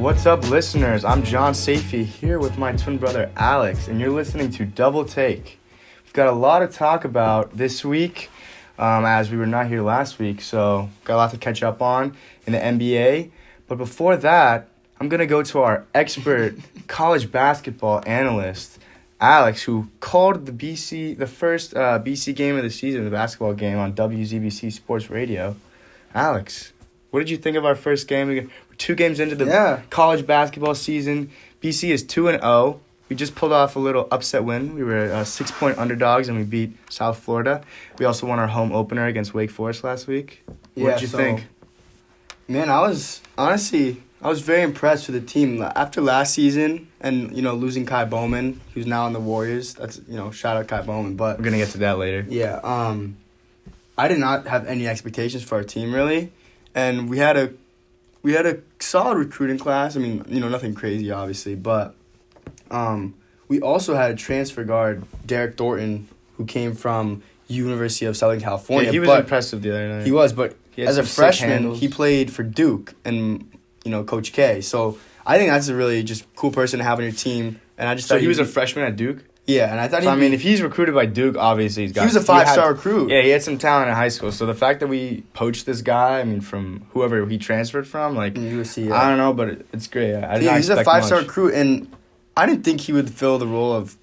What's up, listeners? I'm John Sayf here with my twin brother Alex, and you're listening to Double Take. We've got a lot to talk about this week, as we were not here last week, so got a lot to catch up on in the NBA. But before that, I'm going to go to our expert college basketball analyst, Alex, who called the first BC game of the season, the basketball game, on WZBC Sports Radio. Alex, what did you think of our first game? We're 2 games into the college basketball season. BC is 2-0. We just pulled off a little upset win. We were 6-point underdogs, and we beat South Florida. We also won our home opener against Wake Forest last week. What did you think? Man, I was very impressed with the team. After last season and, losing Kai Bowman, who's now in the Warriors. That's, shout out Kai Bowman. But we're going to get to that later. Yeah. I did not have any expectations for our team, really. And we had a solid recruiting class. I mean, nothing crazy, obviously. But we also had a transfer guard, Derek Thornton, who came from University of Southern California. Yeah, he was impressive the other night. He was, but as a freshman, he played for Duke and, Coach K. So I think that's a really just cool person to have on your team. And I just thought he was a freshman at Duke? Yeah, and I thought if he's recruited by Duke, obviously he was a 5-star recruit. Yeah, he had some talent in high school. So the fact that we poached this guy, from whoever he transferred from, USC, I don't know, but it's great. He's a 5-star recruit, and I didn't think he would fill the role of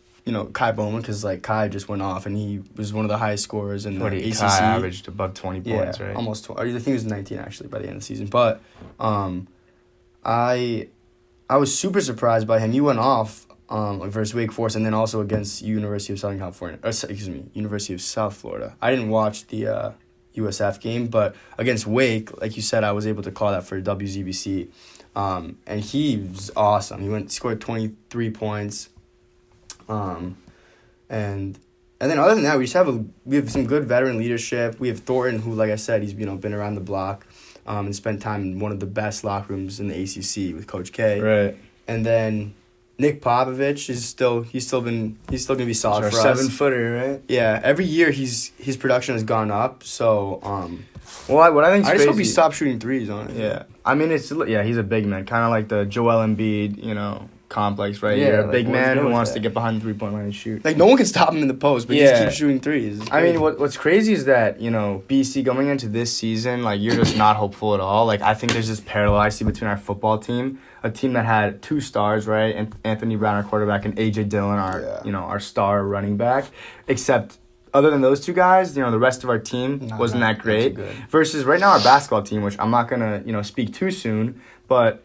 Kai Bowman, because Kai just went off and he was one of the highest scorers in the ACC. Kai averaged above 20 points, right? Almost 20. I think it was 19 actually by the end of the season. But I was super surprised by him. He went off versus Wake Forest, and then also against University of University of South Florida. I didn't watch the USF game, but against Wake, like you said, I was able to call that for WZBC. And he was awesome. Scored 23 points. And then other than that, we have some good veteran leadership. We have Thornton, who, like I said, he's been around the block, and spent time in one of the best locker rooms in the ACC with Coach K. Right. And then Nick Popovich he's still gonna be solid for us. 7-footer, right? Yeah. Every year his production has gone up. So what I think I just hope he stops shooting threes on it. Yeah. He's a big man, kind of like the Joel Embiid, complex, right? Yeah, a big man who wants to get behind the 3-point line and shoot. No one can stop him in the post, but he just keeps shooting threes. What's crazy is that, BC going into this season, you're just not hopeful at all. I think there's this parallel I see between our football team, a team that had 2 stars, right? And Anthony Brown, our quarterback, and A.J. Dillon, our star running back. Except, other than those 2 guys, the rest of our team wasn't that great. Versus right now our basketball team, which I'm not going to, speak too soon, but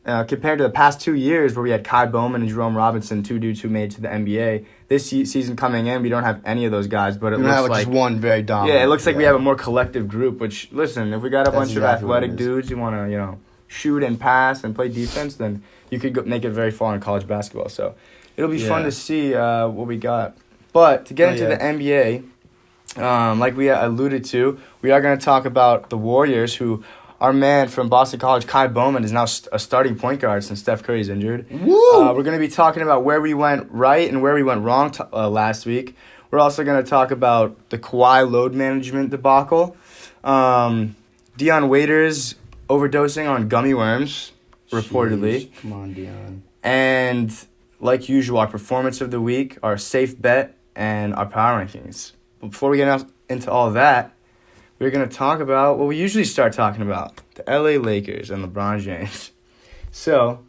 compared to the past 2 years where we had Kai Bowman and Jerome Robinson, 2 dudes who made it to the NBA, this season coming in, we don't have any of those guys, but it looks like just one very dominant. Yeah, it looks like we have a more collective group, which, listen, if we got a bunch of athletic dudes who want to, shoot and pass and play defense, then you could make it very far in college basketball. So it'll be fun to see what we got. But to get into the NBA, like we alluded to, we are going to talk about the Warriors, who our man from Boston College, Kai Bowman, is now a starting point guard since Steph Curry's injured. Woo! We're going to be talking about where we went right and where we went wrong last week. We're also going to talk about the Kawhi load management debacle. Dion Waiters overdosing on gummy worms, reportedly. Jeez. Come on, Dion. And, like usual, our performance of the week, our safe bet, and our power rankings. But before we get into all of that, we're going to talk about what we usually start talking about, the LA Lakers and LeBron James. So,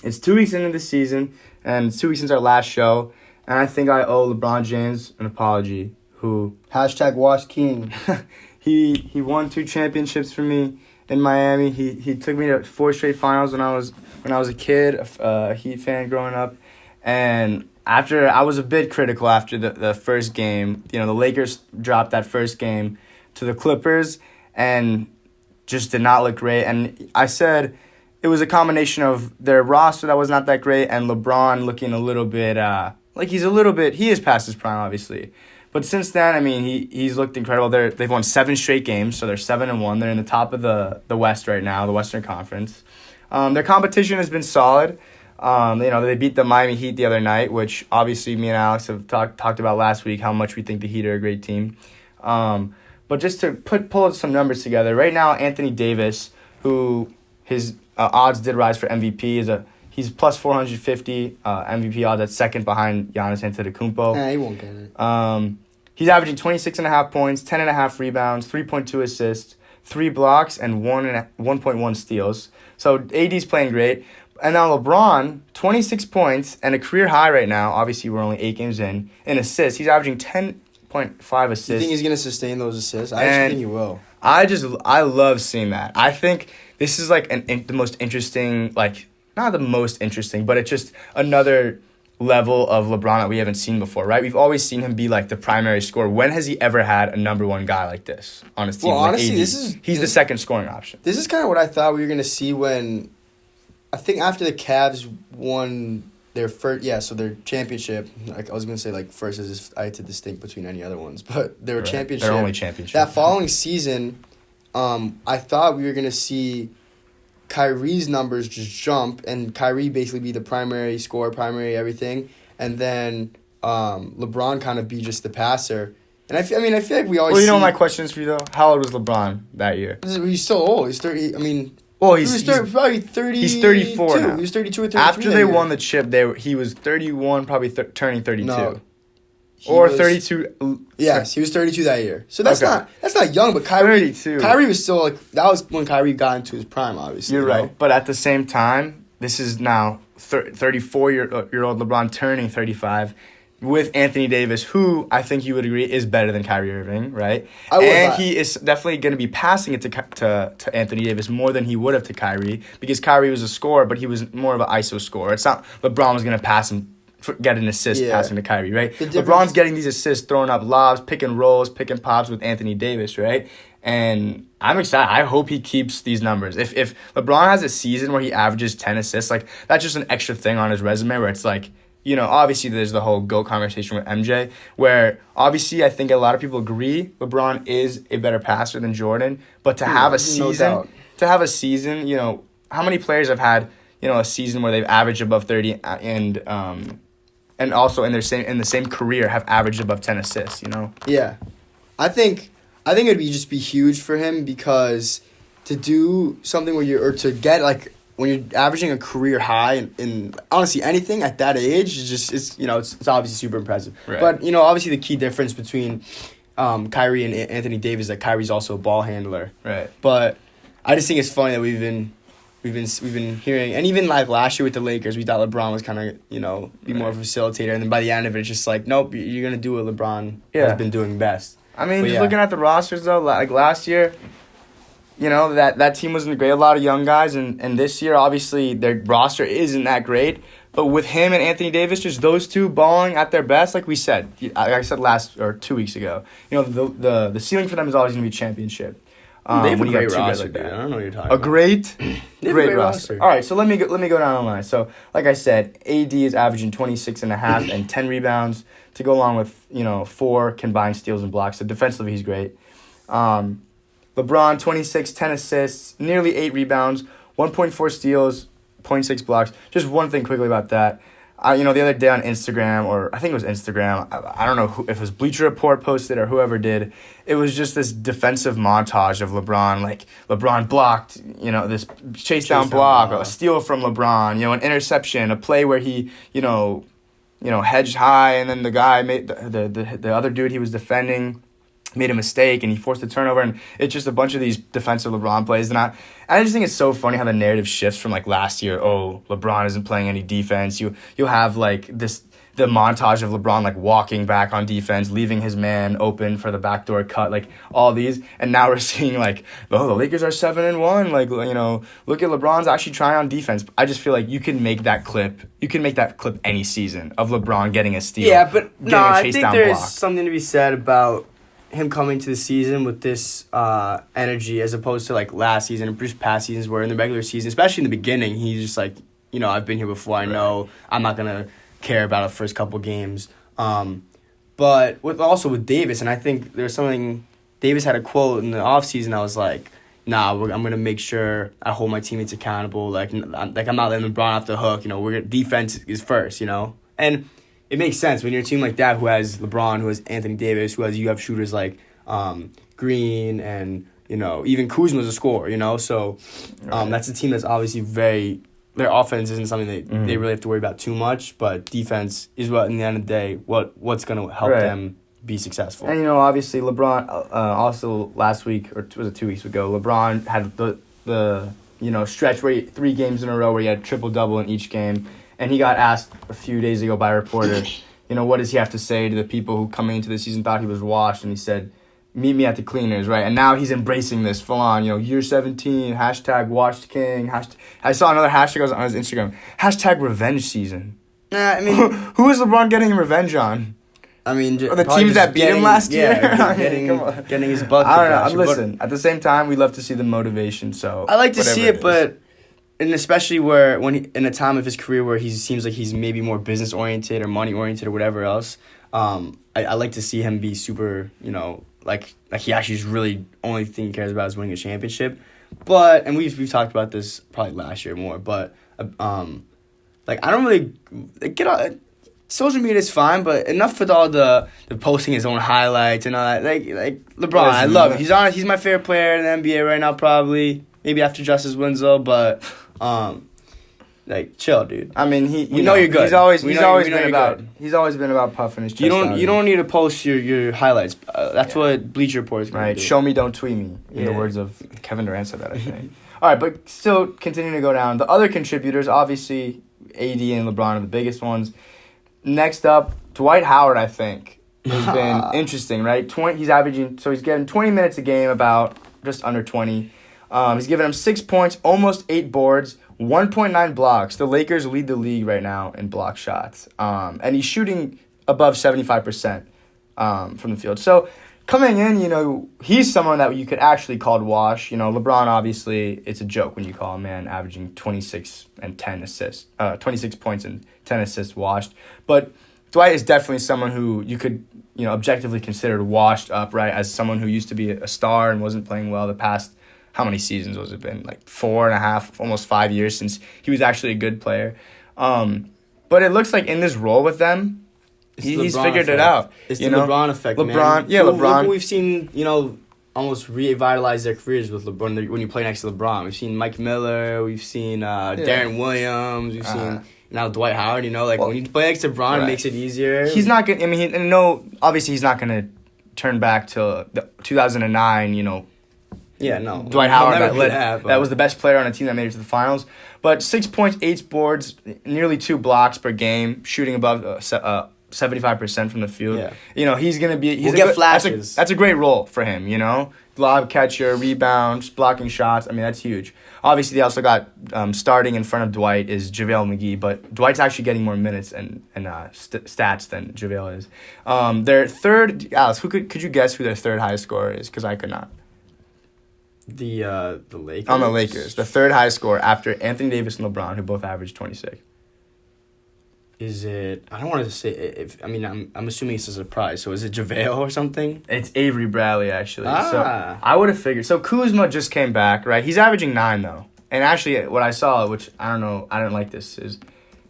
it's 2 weeks into the season, and it's 2 weeks since our last show, and I think I owe LeBron James an apology, who... #WashedKing. He won 2 championships for me in Miami. He took me to 4 straight finals when I was a kid, a Heat fan growing up, and after I was a bit critical after the first game. The Lakers dropped that first game to the Clippers and just did not look great. And I said it was a combination of their roster that was not that great and LeBron looking a little bit he is past his prime, obviously. But since then, he's looked incredible. They've won 7 straight games, so they're 7-1. They're in the top of the West right now, the Western Conference. Their competition has been solid. They beat the Miami Heat the other night, which obviously me and Alex have talked about last week, how much we think the Heat are a great team. But just to pull some numbers together, right now Anthony Davis, who his odds did rise for MVP. He's plus 450 MVP odds. That's second behind Giannis Antetokounmpo. Nah, he won't get it. He's averaging 26.5 points, 10.5 rebounds, 3.2 assists, 3 blocks, and 1.1 steals. So AD's playing great. And now LeBron, 26 points and a career high right now. Obviously, we're only 8 games in assists. He's averaging 10.5 assists. You think he's going to sustain those assists? I actually think he will. I love seeing that. I think this is like the most interesting, like, not the most interesting, but it's just another level of LeBron that we haven't seen before, right? We've always seen him be like the primary scorer. When has he ever had a number one guy like this on his team? Well, like honestly, AD? He's the second scoring option. This is kind of what I thought we were going to see when, I think after the Cavs won their first, so their championship, like I was going to say like first as if I had to distinct between any other ones, but their championship. Their only championship. That following season, I thought we were going to see Kyrie's numbers just jump and Kyrie basically be the primary scorer, primary everything, and then LeBron kind of be just the passer. And I feel like we always. Well, you know, my question is for you though. How old was LeBron that year? He's so old. He's 30. I mean. Well, he's probably 30. He's 34 now. He was 32 or 33. After they won the chip, he was 31, probably turning 32. No, or 32. Yes, he was 32 that year. So that's not young, but Kyrie 32. Kyrie was still like, that was when Kyrie got into his prime, obviously. You're right. But at the same time, this is now 34-year-old LeBron turning 35 with Anthony Davis, who I think you would agree is better than Kyrie Irving, right? He is definitely going to be passing it to Anthony Davis more than he would have to Kyrie, because Kyrie was a scorer, but he was more of an ISO scorer. It's not LeBron was going to pass him, get an assist passing to Kyrie, right? LeBron's getting these assists, throwing up lobs, pick and rolls, pick and pops with Anthony Davis, right? And I'm excited. I hope he keeps these numbers. If LeBron has a season where he averages 10 assists, like that's just an extra thing on his resume where it's like, you know, obviously there's the whole GOAT conversation with MJ, where obviously I think a lot of people agree LeBron is a better passer than Jordan, but to have a season, you know, how many players have had, you know, a season where they've averaged above 30 and also in the same career have averaged above 10 assists, you know? Yeah. I think it would just be huge for him, because to do something to get like, when you're averaging a career high in honestly anything at that age, it's obviously super impressive. Right. But, you know, obviously the key difference between Kyrie and Anthony Davis is that Kyrie's also a ball handler. Right. But I just think it's funny that we've been hearing, and even like last year with the Lakers, we thought LeBron was kind of, you know, be more of a facilitator, and then by the end of it, it's just like, nope, you're gonna do what LeBron has been doing best. I mean, looking at the rosters though, like last year, you know, that team wasn't great. A lot of young guys, and this year, obviously, their roster isn't that great. But with him and Anthony Davis, just those two balling at their best, like we said, like I said 2 weeks ago, you know, the ceiling for them is always going to be championship. They have a great roster, dude. I don't know what you're talking about. Great roster. All right, so let me go down the line. So, like I said, AD is averaging 26.5 and 10 rebounds to go along with, you know, 4 combined steals and blocks. So defensively, he's great. LeBron, 26, 10 assists, nearly 8 rebounds, 1.4 steals, 0.6 blocks. Just one thing quickly about that. The other day on Instagram, or I think it was Instagram, I don't know if it was Bleacher Report posted or whoever did, it was just this defensive montage of LeBron. Like, LeBron blocked, you know, this chase down block, a steal from LeBron, you know, an interception, a play where he, you know, hedged high, and then the guy made the other dude he was defending made a mistake and he forced a turnover, and it's just a bunch of these defensive LeBron plays. And I just think it's so funny how the narrative shifts from like last year, oh, LeBron isn't playing any defense. You'll have like the montage of LeBron like walking back on defense, leaving his man open for the backdoor cut, like all these, and now we're seeing like, oh, the Lakers are 7-1, like, you know, look at LeBron's actually trying on defense. I just feel like you can make that clip any season of LeBron getting a steal. Yeah, but no, I think there's block. something to be said about him coming to the season with this energy, as opposed to like last season and just past seasons where in the regular season, especially in the beginning, he's just like, you know, I've been here before, I know I'm not gonna care about the first couple games. But with Davis, and I think there's something, Davis had a quote in the offseason, I was like, nah, I'm gonna make sure I hold my teammates accountable, like I'm not letting LeBron off the hook, you know, defense is first, you know. And it makes sense when you're a team like that who has LeBron, who has Anthony Davis, you have shooters like Green and, even Kuzma's a scorer, so that's a team that's obviously their offense isn't something they really have to worry about too much, but defense is what, in the end of the day, what's going to help them be successful. And, obviously LeBron, also last week, or was it 2 weeks ago, LeBron had the stretch where 3 games in a row where he had triple-double in each game, and he got asked a few days ago by a reporter, what does he have to say to the people who coming into the season thought he was washed, and he said, meet me at the cleaners, right? And now he's embracing this full on, year 17, #WashedKing. I saw another hashtag on his Instagram, #revenge season. I mean, who is LeBron getting revenge on? I mean, the teams that beat him last year? Getting his butt. I don't know. Listen, at the same time, we love to see the motivation, so I like to see it, but and especially in a time of his career where he seems like he's maybe more business oriented or money oriented or whatever else, I like to see him be super, like he actually is really only thing he cares about is winning a championship. But and we've talked about this probably last year more, but I don't really get all. Social media is fine, but enough with all the posting his own highlights and all that. Like LeBron, I love him. He's my favorite player in the NBA right now, probably. Maybe after Justice Winslow, but chill, dude. I mean, you're good. He's always been about puffing his chest. You don't need to post your highlights. That's what Bleacher Report is going to do. Show me, don't tweet me. In the words of Kevin Durant said that, I think. All right, but still continuing to go down. The other contributors, obviously, AD and LeBron are the biggest ones. Next up, Dwight Howard, I think, has been interesting, right? He's getting 20 minutes a game, about just under 20. He's giving him 6 points, almost 8 boards, 1.9 blocks. The Lakers lead the league right now in block shots. And he's shooting above 75% from the field. So coming in, he's someone that you could actually call wash. LeBron, obviously, it's a joke when you call a man averaging 26 and 10 assists, 26 points and 10 assists washed. But Dwight is definitely someone who you could, objectively considered washed up, right, as someone who used to be a star and wasn't playing well the past, how many seasons was it been? 4.5, almost 5 years since he was actually a good player. But it looks like in this role with them, he's figured it out. It's the LeBron effect, man. LeBron. Look, we've seen, almost revitalize their careers with LeBron when you play next to LeBron. We've seen Mike Miller. We've seen Darren Williams. We've seen now Dwight Howard. When you play next to LeBron, it makes it easier. He's not going to, obviously he's not going to turn back to 2009, Yeah, no. Dwight Howard that was the best player on a team that made it to the finals. But 6 points, 8 boards, nearly 2 blocks per game, shooting above 75% from the field. Yeah. He's going to be... We'll get flashes. That's a great role for him, Lob catcher, rebounds, blocking shots. I mean, that's huge. Obviously, they also got starting in front of Dwight is JaVale McGee, but Dwight's actually getting more minutes and stats than JaVale is. Their third... Alice, could you guess who their third highest scorer is? Because I could not. The Lakers? On the Lakers. The third highest scorer after Anthony Davis and LeBron, who both averaged 26. Is it... I don't want to say... I'm assuming it's a surprise. So is it JaVale or something? It's Avery Bradley, actually. So I would have figured... So Kuzma just came back, right? He's averaging 9, though. And actually, what I saw, which I don't know... I didn't like this, is...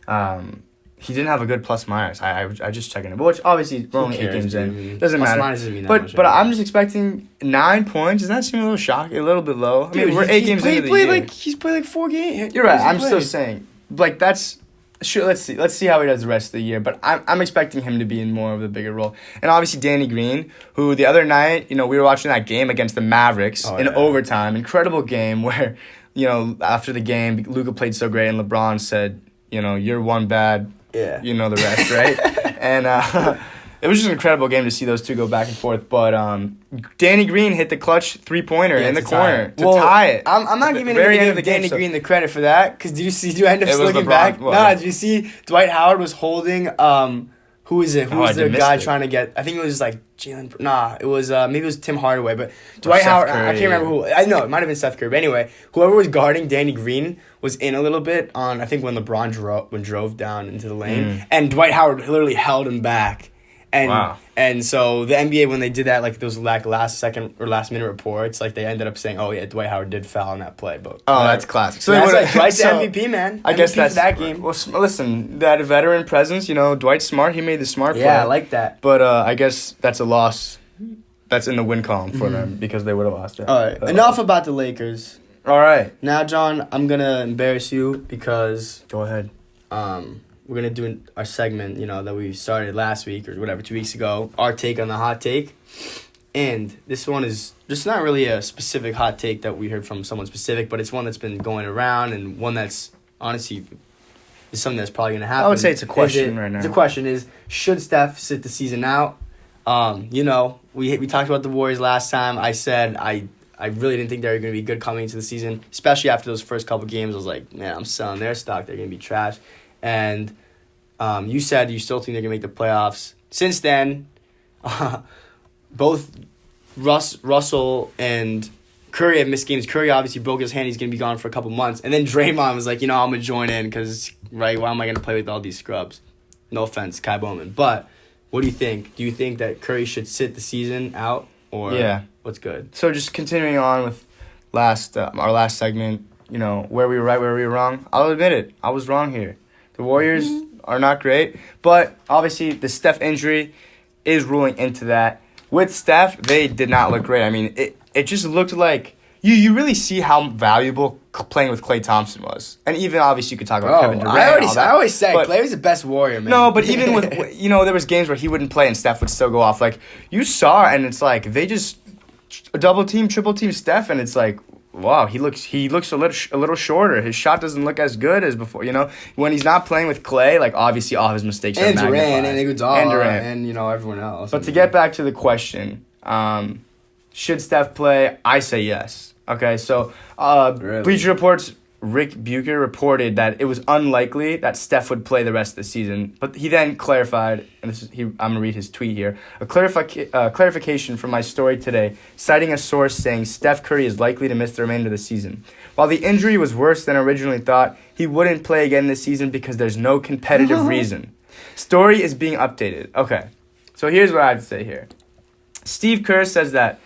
he didn't have a good plus-minus. I just checking it. But which, obviously, we're only 8 games in. Doesn't matter. Plus-minus doesn't mean that much. But I'm just expecting 9 points. Does that seem a little shocking? A little bit low? Dude, we're 8 games into the year. He's played 4 games. You're right. I'm still saying. That's... Sure, let's see how he does the rest of the year. But I'm expecting him to be in more of a bigger role. And obviously Danny Green, who the other night, we were watching that game against the Mavericks in overtime. Incredible game where, after the game, Luka played so great and LeBron said, you're one bad, you know the rest, right? And it was just an incredible game to see those two go back and forth. But Danny Green hit the clutch 3-pointer in the corner to tie it. I'm not giving Danny Green the credit for that because did you end up looking back? Nah, did you see Dwight Howard was holding who is it? Who was the guy trying to get? I think it was Jalen. Nah, it was maybe it was Tim Hardaway, but Dwight Howard. I can't remember who. I know it might have been Steph Curry. But anyway, whoever was guarding Danny Green was in a little bit on. I think when LeBron drove down into the lane, and Dwight Howard literally held him back. And so the NBA, when they did that, those last second or last minute reports, they ended up saying, "Oh yeah, Dwight Howard did foul on that play." But that's classic. So Dwight's the MVP, man. I guess that's that game. Well, listen, that veteran presence. Dwight's smart. He made the smart play. Yeah, I like that. But I guess that's a loss that's in the win column for them because they would have lost it. All right, enough about the Lakers. All right. Now, John, I'm gonna embarrass you because Go ahead. we're gonna do our segment, that we started last week or whatever, 2 weeks ago. Our take on the hot take, and this one is just not really a specific hot take that we heard from someone specific, but it's one that's been going around and one that's honestly is something that's probably gonna happen. I would say it's a question right now. The question is, should Steph sit the season out? We talked about the Warriors last time. I said I really didn't think they were going to be good coming into the season, especially after those first couple games. I was like, man, I'm selling their stock. They're going to be trash. And you said you still think they're going to make the playoffs. Since then, both Russell and Curry have missed games. Curry obviously broke his hand. He's going to be gone for a couple months. And then Draymond was like, I'm going to join in because, right, why am I going to play with all these scrubs? No offense, Kai Bowman. But what do you think? Do you think that Curry should sit the season out? Or what's good? So just continuing on with our last segment, where we were right, where we were wrong. I'll admit it. I was wrong here. The Warriors are not great, but obviously the Steph injury is ruling into that. With Steph, they did not look great. I mean, it just looked like you really see how valuable playing with Klay Thompson was. And even obviously you could talk about Kevin Durant. I always said Klay was the best Warrior, man. No, but even with there was games where he wouldn't play and Steph would still go off. Like you saw, and it's like they just double team, triple team Steph, and it's like, wow, he looks a little shorter. His shot doesn't look as good as before. When he's not playing with Klay, like obviously all his mistakes are magnified. And Iguodala and everyone else. But to get back to the question, should Steph play? I say yes. Okay, so Really? Bleacher Report's Rick Bucher reported that it was unlikely that Steph would play the rest of the season, but he then clarified, and I'm going to read his tweet here, a clarification from my story today, citing a source saying Steph Curry is likely to miss the remainder of the season. While the injury was worse than originally thought, he wouldn't play again this season because there's no competitive reason. Story is being updated. Okay, so here's what I have to say here. Steve Kerr says that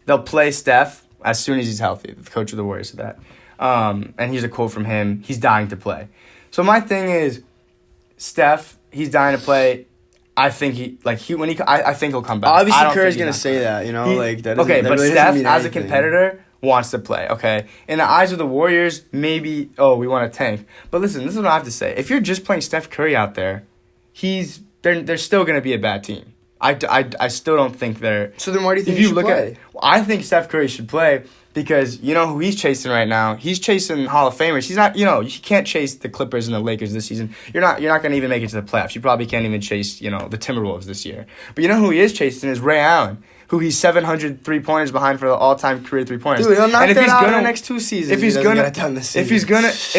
they'll play Steph as soon as he's healthy. The coach of the Warriors said that. And here's a quote from him. He's dying to play. So my thing is, Steph, he's dying to play. I think I think he'll come back. Obviously, Curry's gonna say that. But Steph, as a competitor, wants to play. Okay, in the eyes of the Warriors, maybe we want to tank. But listen, this is what I have to say. If you're just playing Steph Curry out there, they're still gonna be a bad team. I still don't think they're. So then why do you think he should play? I think Steph Curry should play because you know who he's chasing right now? He's chasing Hall of Famers. He's not, you can't chase the Clippers and the Lakers this season. You're not going to even make it to the playoffs. You probably can't even chase, the Timberwolves this year. But you know who he is chasing is Ray Allen, who he's 700 3-pointers behind for the all-time career 3-pointers. Dude, he'll knock that out in the next 2 seasons. If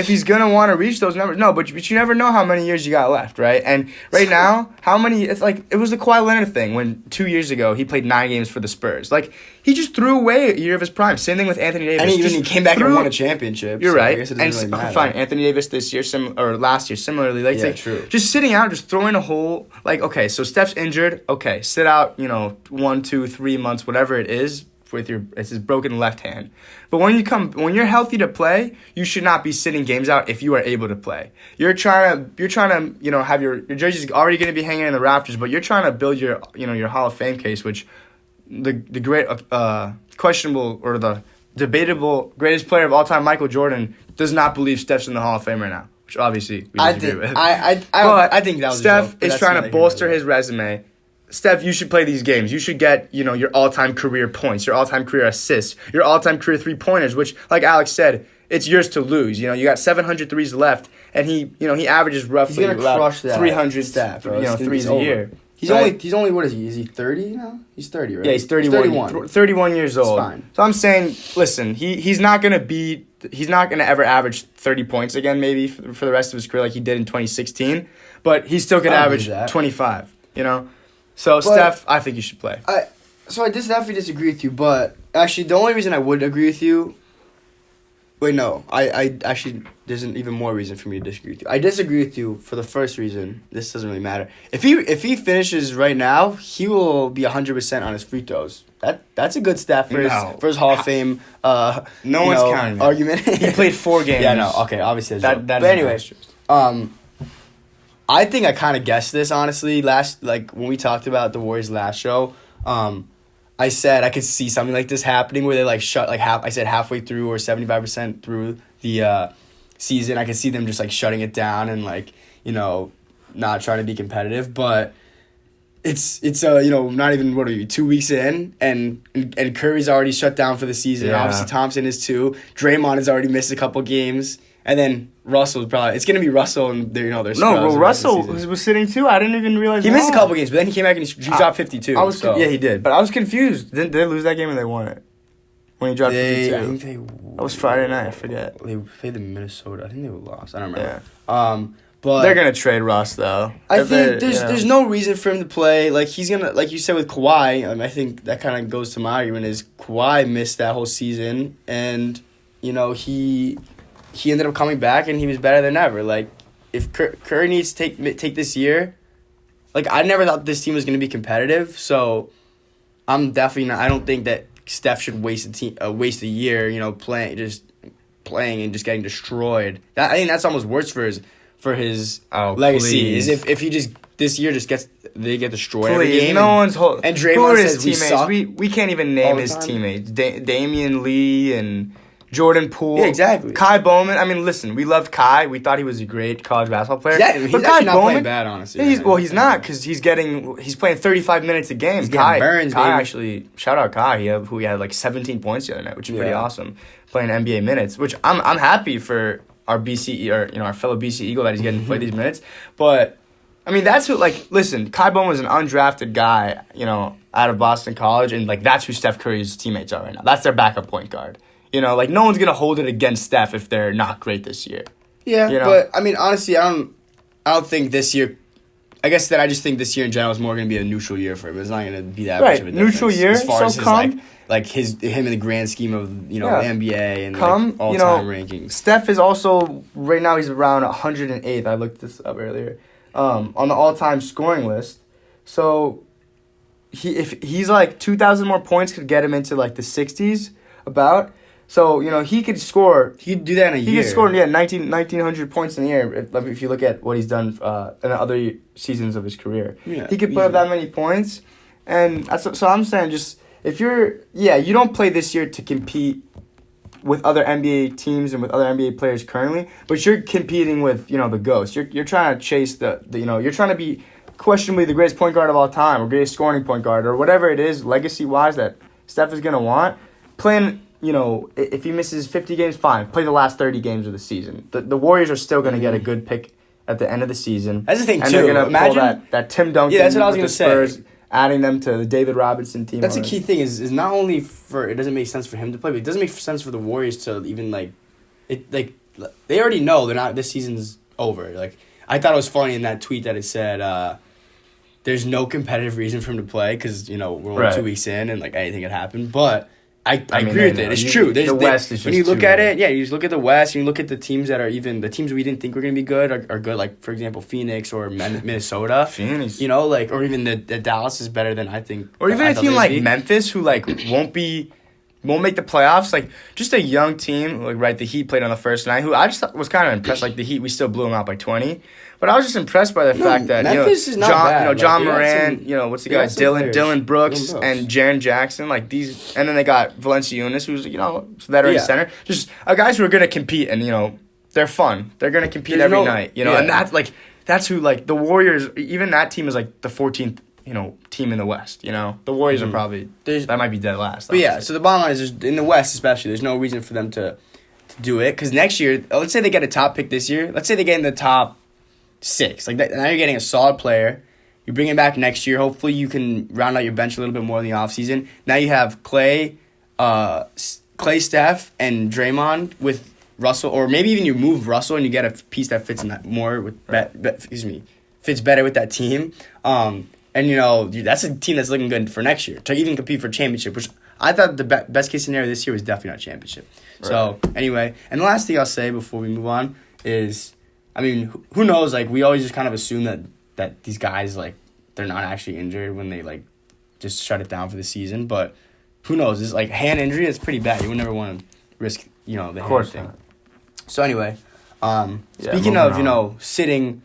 he's gonna want to reach those numbers, no, but you never know how many years you got left, right? And right now, it's like it was the Kawhi Leonard thing when 2 years ago he played 9 games for the Spurs. Like he just threw away a year of his prime. Same thing with Anthony Davis. And he came back and won a championship. You're right. I guess it doesn't really matter. Fine, Anthony Davis this year, or last year, similarly. True. Just sitting out, just throwing a whole okay. So Steph's injured. Okay, sit out. 1, 2, 3 months, whatever it is. It's his broken left hand. But when you're healthy to play, you should not be sitting games out if you are able to play. You're trying to have your jersey's already going to be hanging in the rafters, but you're trying to build your Hall of Fame case, which the great questionable or the debatable greatest player of all time, Michael Jordan, does not believe Steph's in the Hall of Fame right now, which obviously we disagree with. I think that was Steph is trying to bolster his resume. Steph, you should play these games. You should get, your all-time career points, your all-time career assists, your all-time career 3-pointers, which, like Alex said, it's yours to lose. You got 700 threes left, and he averages roughly crush that 300 threes a year. He's only what is he? Is he 30 now? He's 30, right? Yeah, he's 31. 31 years old. It's fine. So I'm saying, listen, he's not gonna ever average 30 points again, maybe for the rest of his career like he did in 2016, but he still could average 25. So, Steph, I think you should play. I definitely disagree with you, but actually, the only reason I would agree with you... Wait, no. I actually, there's an even more reason for me to disagree with you. I disagree with you for the first reason. This doesn't really matter. If he finishes right now, he will be 100% on his free throws. That's a good stat for his Hall of Fame no one's counting that argument. He played 4 games. Yeah, no, okay, obviously. But anyway, I think I kind of guessed this, honestly, when we talked about the Warriors last show. I said I could see something like this happening where they like shut like halfway through or 75% through the season. I could see them just like shutting it down and like, not trying to be competitive, but it's not even 2 weeks in and Curry's already shut down for the season. Yeah. Obviously Thompson is too. Draymond has already missed a couple games. And then Russell's probably it's gonna be Russell and their Russell was sitting too. I didn't even realize he missed a couple games, but then he came back and he dropped 52. Yeah, he did. But I was confused. Didn't they lose that game and they won it? When he dropped 52. I think that was Friday night, I forget. They played the Minnesota. I think they were lost. I don't remember. Yeah. But they're gonna trade Russ though. I think there's no reason for him to play. Like he's gonna, like you said with Kawhi. I think that kind of goes to my argument is Kawhi missed that whole season, and he ended up coming back and he was better than ever. Like if Curry needs to take this year, like I never thought this team was gonna be competitive. So I'm definitely not. I don't think that Steph should waste a year. Playing and just getting destroyed. I think that's almost worse for his legacy. Please. Is if he just this year they get destroyed every game. No one's and Draymond says his teammates. We can't even name his teammates. Damian Lee and Jordan Poole. Yeah, exactly. Kai Bowman. I mean, listen, we loved Kai. We thought he was a great college basketball player. Yeah, he's actually not playing bad, honestly. He's not because he's playing 35 minutes a game. Kai Burns, Kai actually, shout out Kai. He had like 17 points the other night, which is pretty awesome. Playing NBA minutes, which I'm happy for our BC or our fellow BC Eagle that he's getting to play these minutes. But I mean, that's who listen. Kai Bowman was an undrafted guy, out of Boston College, and that's who Steph Curry's teammates are right now. That's their backup point guard. No one's gonna hold it against Steph if they're not great this year. Yeah, but I mean, honestly, I don't think this year. I guess that I just think this year in general is more gonna be a neutral year for him. It's not gonna be that much of a difference. Neutral year. As far as his, him in the grand scheme of the NBA and all time rankings. Steph is also right now he's around 108th. I looked this up earlier, on the all-time scoring list. So if he's 2,000 more points could get him into the 60s about. So, he could score. He'd do that in a year. He could score, 1,900 points in a year if you look at what he's done in the other seasons of his career. Yeah, he could put up that many points. And so I'm saying just, if you don't play this year to compete with other NBA teams and with other NBA players currently, but you're competing with, the GOATs. You're trying to chase you're trying to be questionably the greatest point guard of all time or greatest scoring point guard or whatever it is, legacy-wise, that Steph is going to want. Playing... if he misses 50 games, fine. Play the last 30 games of the season. The Warriors are still going to get a good pick at the end of the season. That's the thing, and too. They're going to imagine pull that Tim Duncan. Yeah, that's what I was going to Spurs, adding them to the David Robinson team. That's the key thing is not only for it doesn't make sense for him to play, but it doesn't make sense for the Warriors to even they already know they're not. This season's over. I thought it was funny in that tweet that it said. There's no competitive reason for him to play because we're only 2 weeks in and anything could happen, but. I agree with it. It's true. The West is just when you look too at good. it, you just look at the West and you look at the teams that are even the teams we didn't think were going to be good are good. Like for example, Phoenix or Minnesota. Phoenix, or even the Dallas is better than I think. Or even a team like Memphis who won't make the playoffs. Just a young team. The Heat played on the first night. Who I just thought was kind of impressed. The Heat, we still blew them out by 20. But I was just impressed by the fact that Memphis is not bad. John Moran, what's the guy, Dylan Brooks and Jaren Jackson, these, and then they got Valanciunas, who's veteran center, just guys who are gonna compete, and they're fun. They're gonna compete every night, and that's who the Warriors. Even that team is the 14th. Team in the West. The Warriors are probably that might be dead last. But so the bottom line is in the West especially, there's no reason for them to do it because next year, let's say they get a top pick this year. Let's say they get in the top 6. Now you're getting a solid player. You bring him back next year. Hopefully you can round out your bench a little bit more in the offseason. Now you have Clay, Steph, and Draymond with Russell, or maybe even you move Russell and you get a piece that fits in that more with fits better with that team. And that's a team that's looking good for next year to even compete for championship, which I thought the best case scenario this year was definitely not championship. Right. So anyway, and the last thing I'll say before we move on is, who knows? We always just kind of assume that these guys they're not actually injured when they just shut it down for the season. But who knows? It's hand injury. It's pretty bad. You would never want to risk the hand thing. Not. So anyway, speaking of sitting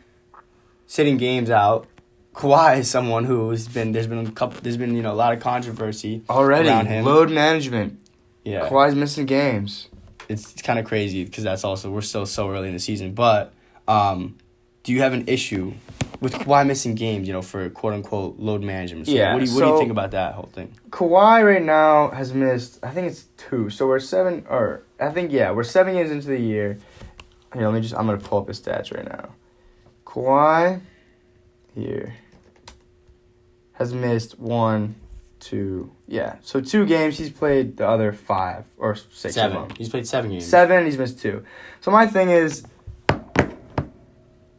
games out, Kawhi is someone there's been a lot of controversy already around him. Load management. Yeah, Kawhi's missing games. it's kind of crazy because we're still so early in the season. But do you have an issue with Kawhi missing games? For quote unquote load management. So Yeah. What do you think about that whole thing? Kawhi right now has missed, I think it's 2. So we're 7 games into the year. Here, I'm going to pull up the stats right now. Kawhi, here, has missed 1, 2, so 2 games. He's played the other 5 or 6. 7. He's played 7 games. 7, he's missed 2. So my thing is,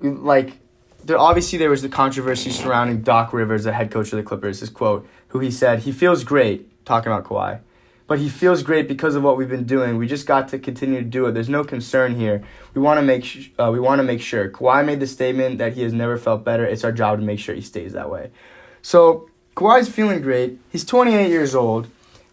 there was the controversy surrounding Doc Rivers, the head coach of the Clippers, his quote, who he said, he feels great, talking about Kawhi, but he feels great because of what we've been doing. We just got to continue to do it. There's no concern here. We want to make sure. Kawhi made the statement that he has never felt better. It's our job to make sure he stays that way. So Kawhi's feeling great. He's 28 years old.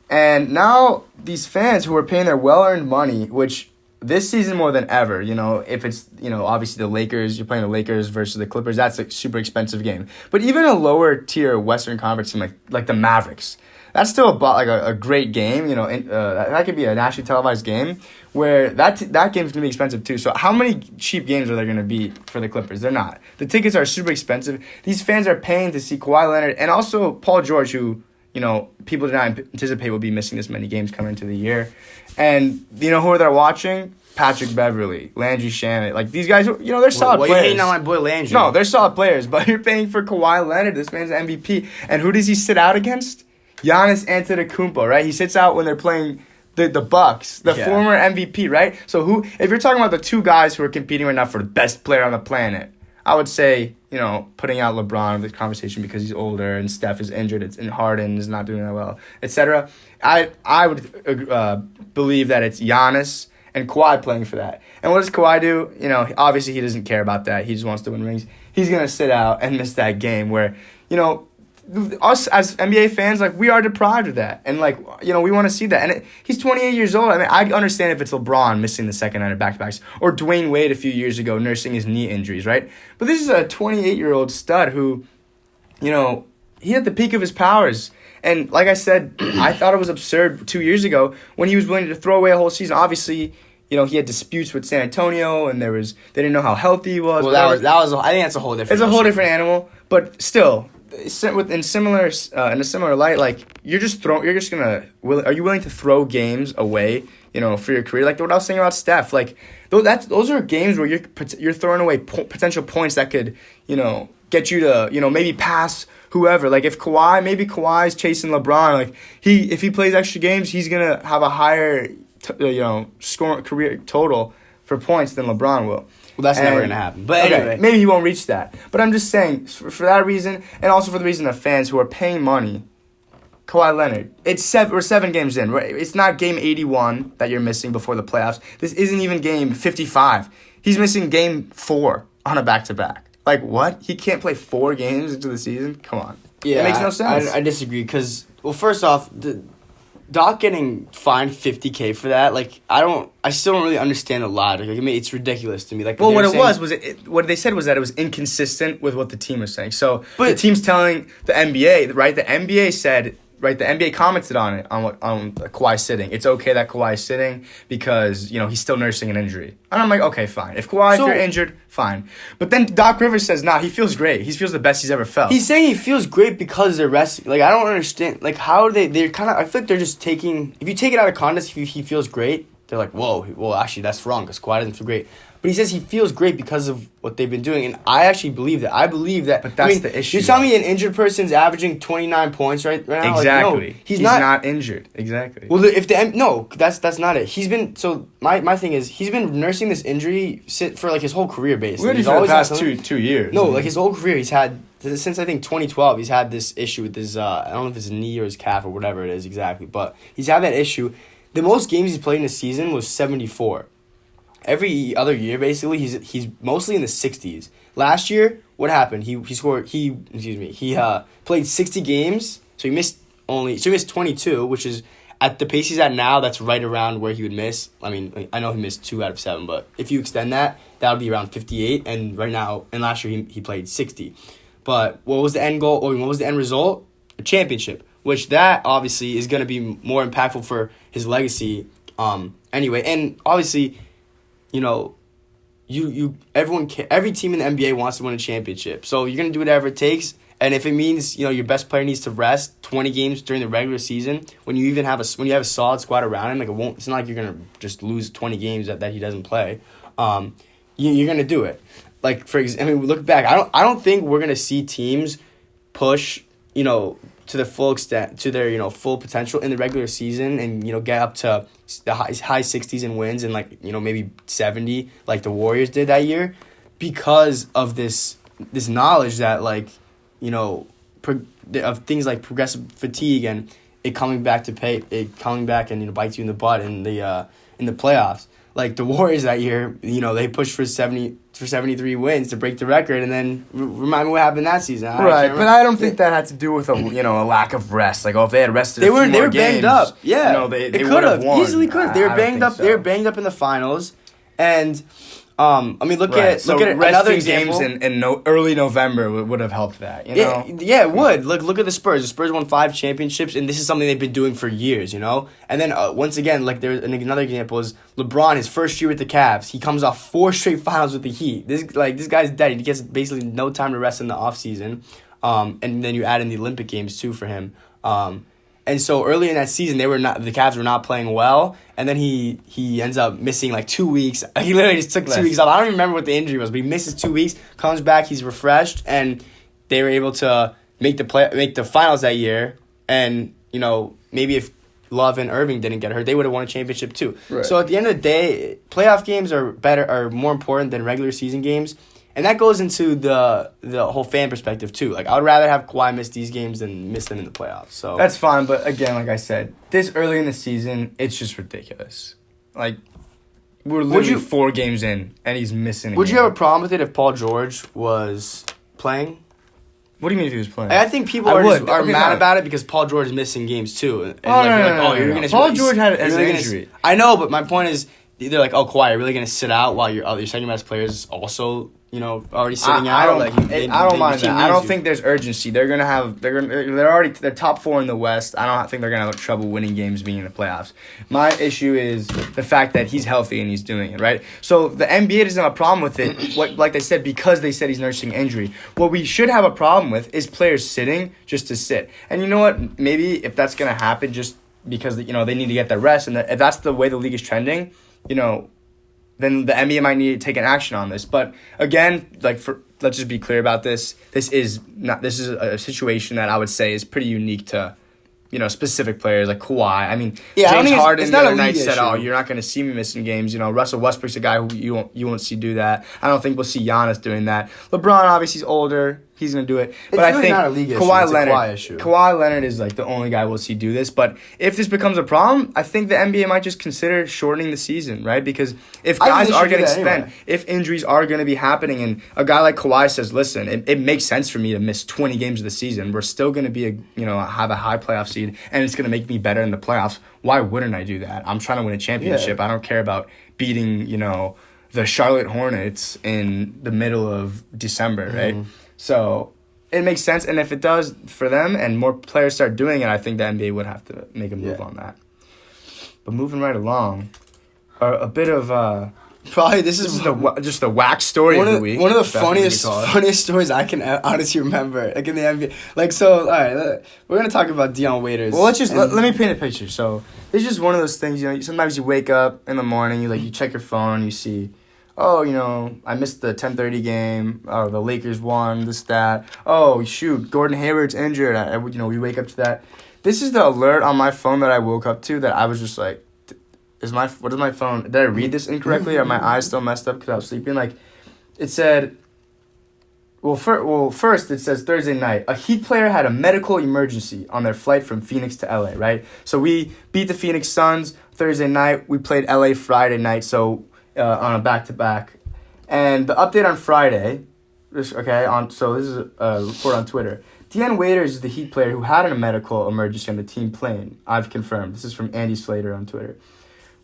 And now these fans who are paying their well-earned money, which this season more than ever, if it's, obviously the Lakers, you're playing the Lakers versus the Clippers, that's a super expensive game. But even a lower tier Western Conference team like the Mavericks, that's still a great game. That could be a nationally televised game where that game's going to be expensive too. So how many cheap games are there going to be for the Clippers? They're not. The tickets are super expensive. These fans are paying to see Kawhi Leonard and also Paul George, who, people did not anticipate will be missing this many games coming into the year. And, who they're watching? Patrick Beverley, Landry Shamet. These guys, they're solid players. You're hating on my boy Landry. No, they're solid players, but you're paying for Kawhi Leonard. This man's an MVP. And who does he sit out against? Giannis Antetokounmpo, right? He sits out when they're playing the Bucks, the former MVP, right? So if you're talking about the 2 guys who are competing right now for the best player on the planet, I would say, putting out LeBron in the conversation because he's older and Steph is injured and Harden is not doing that well, etc. I would believe that it's Giannis and Kawhi playing for that. And what does Kawhi do? Obviously he doesn't care about that. He just wants to win rings. He's going to sit out and miss that game where, us as NBA fans, we are deprived of that. And, we want to see that. And he's 28 years old. I mean, I understand if it's LeBron missing the second night of back-to-backs or Dwayne Wade a few years ago nursing his knee injuries, right? But this is a 28-year-old stud who, he at the peak of his powers. And like I said, I thought it was absurd 2 years ago when he was willing to throw away a whole season. Obviously, he had disputes with San Antonio, and they didn't know how healthy he was. Well, I think that's a whole different. It's a whole different animal, but still, in a similar light, are you willing to throw games away, for your career? Like what I was saying about Steph, those are games where you're throwing away potential points that could, get you to, maybe pass whoever. If Kawhi's chasing LeBron, if he plays extra games, he's gonna have a higher score career total for points than LeBron will. Well, that's never going to happen. But anyway. Maybe he won't reach that. But I'm just saying, for that reason, and also for the reason of fans who are paying money, Kawhi Leonard, we're 7 games in. Right? It's not game 81 that you're missing before the playoffs. This isn't even game 55. He's missing game 4 on a back-to-back. What? He can't play 4 games into the season? Come on. Yeah, that makes no sense. I disagree because, first off, Doc getting fined $50K for that, I still don't really understand the logic. It's ridiculous to me. What they said was that it was inconsistent with what the team was saying. So the team's telling the NBA, right? The NBA said, right? The NBA commented on it, on Kawhi sitting. It's okay that Kawhi's sitting because, he's still nursing an injury. And I'm like, okay, fine. If you're injured, fine. But then Doc Rivers says, he feels great. He feels the best he's ever felt. He's saying he feels great because they're resting. I don't understand. How they're kind of, I feel like they're just taking, if you take it out of context, if he feels great, they're like, whoa, well, actually, that's wrong because Kawhi doesn't feel great. But he says he feels great because of what they've been doing, and I actually believe that. I believe that. But that's the issue. You tell me an injured person's averaging 29 points right now? Exactly. No, he's not injured. Exactly. Well, that's not it. He's been my thing is he's been nursing this injury for his whole career basically. Really, for the past 2 years. No, his whole career he's had since I think 2012. He's had this issue with his I don't know if it's his knee or his calf or whatever it is exactly, but he's had that issue. The most games he's played in a season was 74. Every other year, basically, he's mostly in the 60s. Last year, what happened? He played 60 games, so he missed 22, which is at the pace he's at now. That's right around where he would miss. I mean, I know he missed 2 out of 7, but if you extend that would be around 58. And last year he played 60. But what was the end goal? Or what was the end result? A championship, which that obviously is going to be more impactful for his legacy. Anyway, and obviously, every team in the NBA wants to win a championship. So you're going to do whatever it takes. And if it means, your best player needs to rest 20 games during the regular season, when you have a solid squad around him, it's not like you're going to just lose 20 games that he doesn't play. You're going to do it. Like, look back. I don't think we're going to see teams push, to the full extent, to their, full potential in the regular season and, get up to the high 60s in wins and, maybe 70 like the Warriors did that year because of this knowledge that, of things like progressive fatigue and it coming back and, bites you in the butt in the playoffs. Like the Warriors that year, they pushed for 73 wins to break the record, and then remind me what happened that season. Right, but I don't think that had to do with a lack of rest. Like, if they had rested, they were banged games, up. Yeah, they could have easily could. They were banged up. So. They were banged up in the finals, and look at another example. Games in early November would have helped that. Yeah, it would. Look at the Spurs. The Spurs won 5 championships, and this is something they've been doing for years. And then once again, there's another example is LeBron. His first year with the Cavs, he comes off 4 straight finals with the Heat. This guy's dead. He gets basically no time to rest in the offseason. And then you add in the Olympic Games too for him. And so early in that season, the Cavs were not playing well, and then he ends up missing 2 weeks. He literally just took 2 weeks off. I don't even remember what the injury was, but he misses 2 weeks, comes back, he's refreshed, and they were able to make the finals that year. And maybe if Love and Irving didn't get hurt, they would have won a championship too. Right. So at the end of the day, playoff games are more important than regular season games. And that goes into the whole fan perspective, too. I would rather have Kawhi miss these games than miss them in the playoffs. So that's fine, but again, like I said, this early in the season, it's just ridiculous. We're literally 4 games in, and he's missing a Would game. you have a problem with it if Paul George was playing? What do you mean if he was playing? I think people are mad about it because Paul George is missing games, too. And no. Paul George had an injury. I know, but my point is, they're like, Kawhi, you're really going to sit out while your second best player is also... already sitting out. I don't mind that. I don't think there's urgency. They're top 4 in the West. I don't think they're gonna have trouble winning games being in the playoffs. My issue is the fact that he's healthy and he's doing it right. So the NBA doesn't have a problem with it. Like they said, because they said he's nursing injury. What we should have a problem with is players sitting just to sit. And you know what? Maybe if that's gonna happen, just because they need to get their rest, and if that's the way the league is trending, then the NBA might need to take an action on this. But again, let's just be clear about this. This is a situation that I would say is pretty unique to, specific players like Kawhi. I mean, James Harden the other night said, you're not going to see me missing games. Russell Westbrook's a guy who you won't see do that. I don't think we'll see Giannis doing that. LeBron, obviously, he's older. He's going to do it. But I think not a league Kawhi Leonard is the only guy we'll see do this. But if this becomes a problem, I think the NBA might just consider shortening the season, right? Because if guys are getting spent, if injuries are going to be happening, and a guy like Kawhi says, listen, it makes sense for me to miss 20 games of the season. We're still going to be have a high playoff seed, and it's going to make me better in the playoffs. Why wouldn't I do that? I'm trying to win a championship. I don't care about beating, the Charlotte Hornets in the middle of December, right? Mm-hmm. So it makes sense, and if it does for them and more players start doing it, I think the NBA would have to make a move on that. But moving right along, a bit of probably this is just the whack story of the week. One of the funniest stories I can honestly remember, in the NBA. All right, we're gonna talk about Dion Waiters. Well, let me paint a picture. So it's just one of those things. Sometimes you wake up in the morning, you check your phone, you see, I missed the 10:30 game. Oh, the Lakers won, this, that. Oh, shoot, Gordon Hayward's injured. We wake up to that. This is the alert on my phone that I woke up to that I was just like, what is my phone? Did I read this incorrectly? Are my eyes still messed up because I was sleeping? It said, first it says Thursday night. A Heat player had a medical emergency on their flight from Phoenix to LA, right? So we beat the Phoenix Suns Thursday night. We played LA Friday night, so... on a back-to-back. And the update on Friday, this is a report on Twitter. Dion Waiters is the Heat player who had a medical emergency on the team plane. I've confirmed. This is from Andy Slater on Twitter.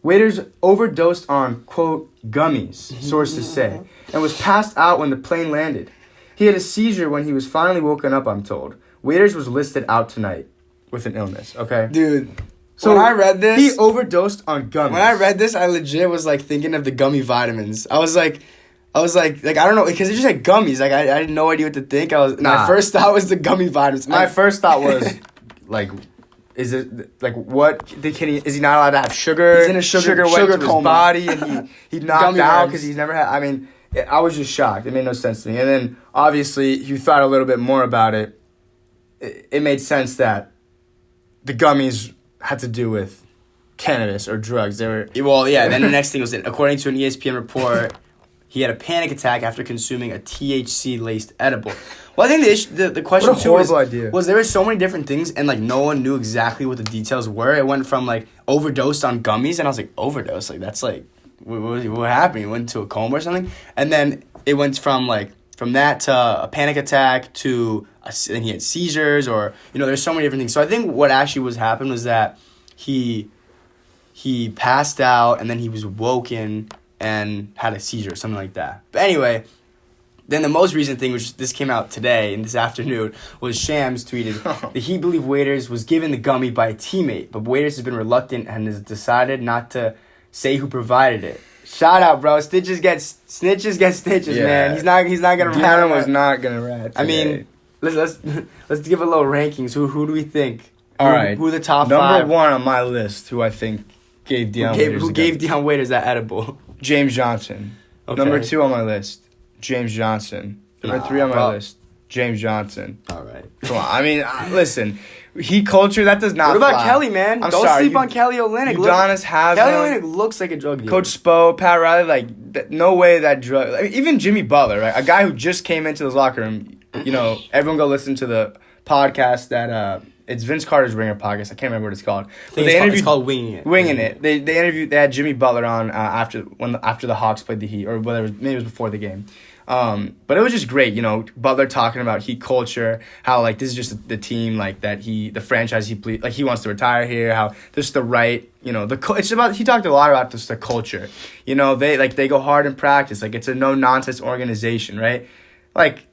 Waiters overdosed on, quote, gummies, sources say, and was passed out when the plane landed. He had a seizure when he was finally woken up, I'm told. Waiters was listed out tonight with an illness, okay? Dude, So when I read this... He overdosed on gummies. When I read this, I legit was, like, thinking of the gummy vitamins. I was like, I don't know, because it's just like gummies. Like, I had no idea what to think. My first thought was the gummy vitamins. My first thought was, like, is it, like, what, is he not allowed to have sugar? He's in a sugar went to coma. his body, and he knocked Gummy out worms. because he's never had, I mean, I was just shocked. It made no sense to me. And then, obviously, you thought a little bit more about it. It made sense that the gummies had to do with cannabis or drugs. They were... Well, yeah, then the next thing was that, according to an ESPN report, he had a panic attack after consuming a THC-laced edible. Well, I think the question, What a too, horrible idea. was there were so many different things, and, like, no one knew exactly what the details were. It went from, like, overdosed on gummies, and I was like, overdose? Like, that's, like, what happened? He went into a coma or something? And then it went from that to a panic attack to... then he had seizures, or, you know, there's so many different things. So I think what actually happened was that he passed out, and then he was woken and had a seizure, something like that. But anyway, then the most recent thing, which this came out today and this afternoon, was Shams tweeted that he believed Waiters was given the gummy by a teammate, but Waiters has been reluctant and has decided not to say who provided it. Shout out, bro. Snitches get stitches, man. He's not gonna rat. Dion was not gonna rat today. I mean, let's give a little rankings. Who do we think? All right. Who are the top Number five? one on my list, who I think gave Dion Waiters Who the gave gummy. Dion Waiters that edible? James Johnson. Okay. Number two on my list, James Johnson. Number three on my list, James Johnson. All right. Come on. I mean, listen. He culture, that does not What about fly. Kelly, man? I'm Don't sorry, sleep on Kelly Olynyk. Udonis has Kelly him. Olynyk looks like a drug dealer. Coach Spo, Pat Riley, no way that drug... I mean, even Jimmy Butler, right? A guy who just came into his locker room. You know, everyone go listen to the podcast that... It's Vince Carter's Ringer podcast. I can't remember what it's called. I think it's called Winging It. Winging It. They had Jimmy Butler on after the Hawks played the Heat, or whatever. Maybe it was before the game. But it was just great, you know, Butler talking about Heat culture, how, like, this is just the team, like, the franchise he wants to retire here, how this is the right, you know, he talked a lot about just the culture. You know, they go hard in practice, like, it's a no-nonsense organization, right? Like,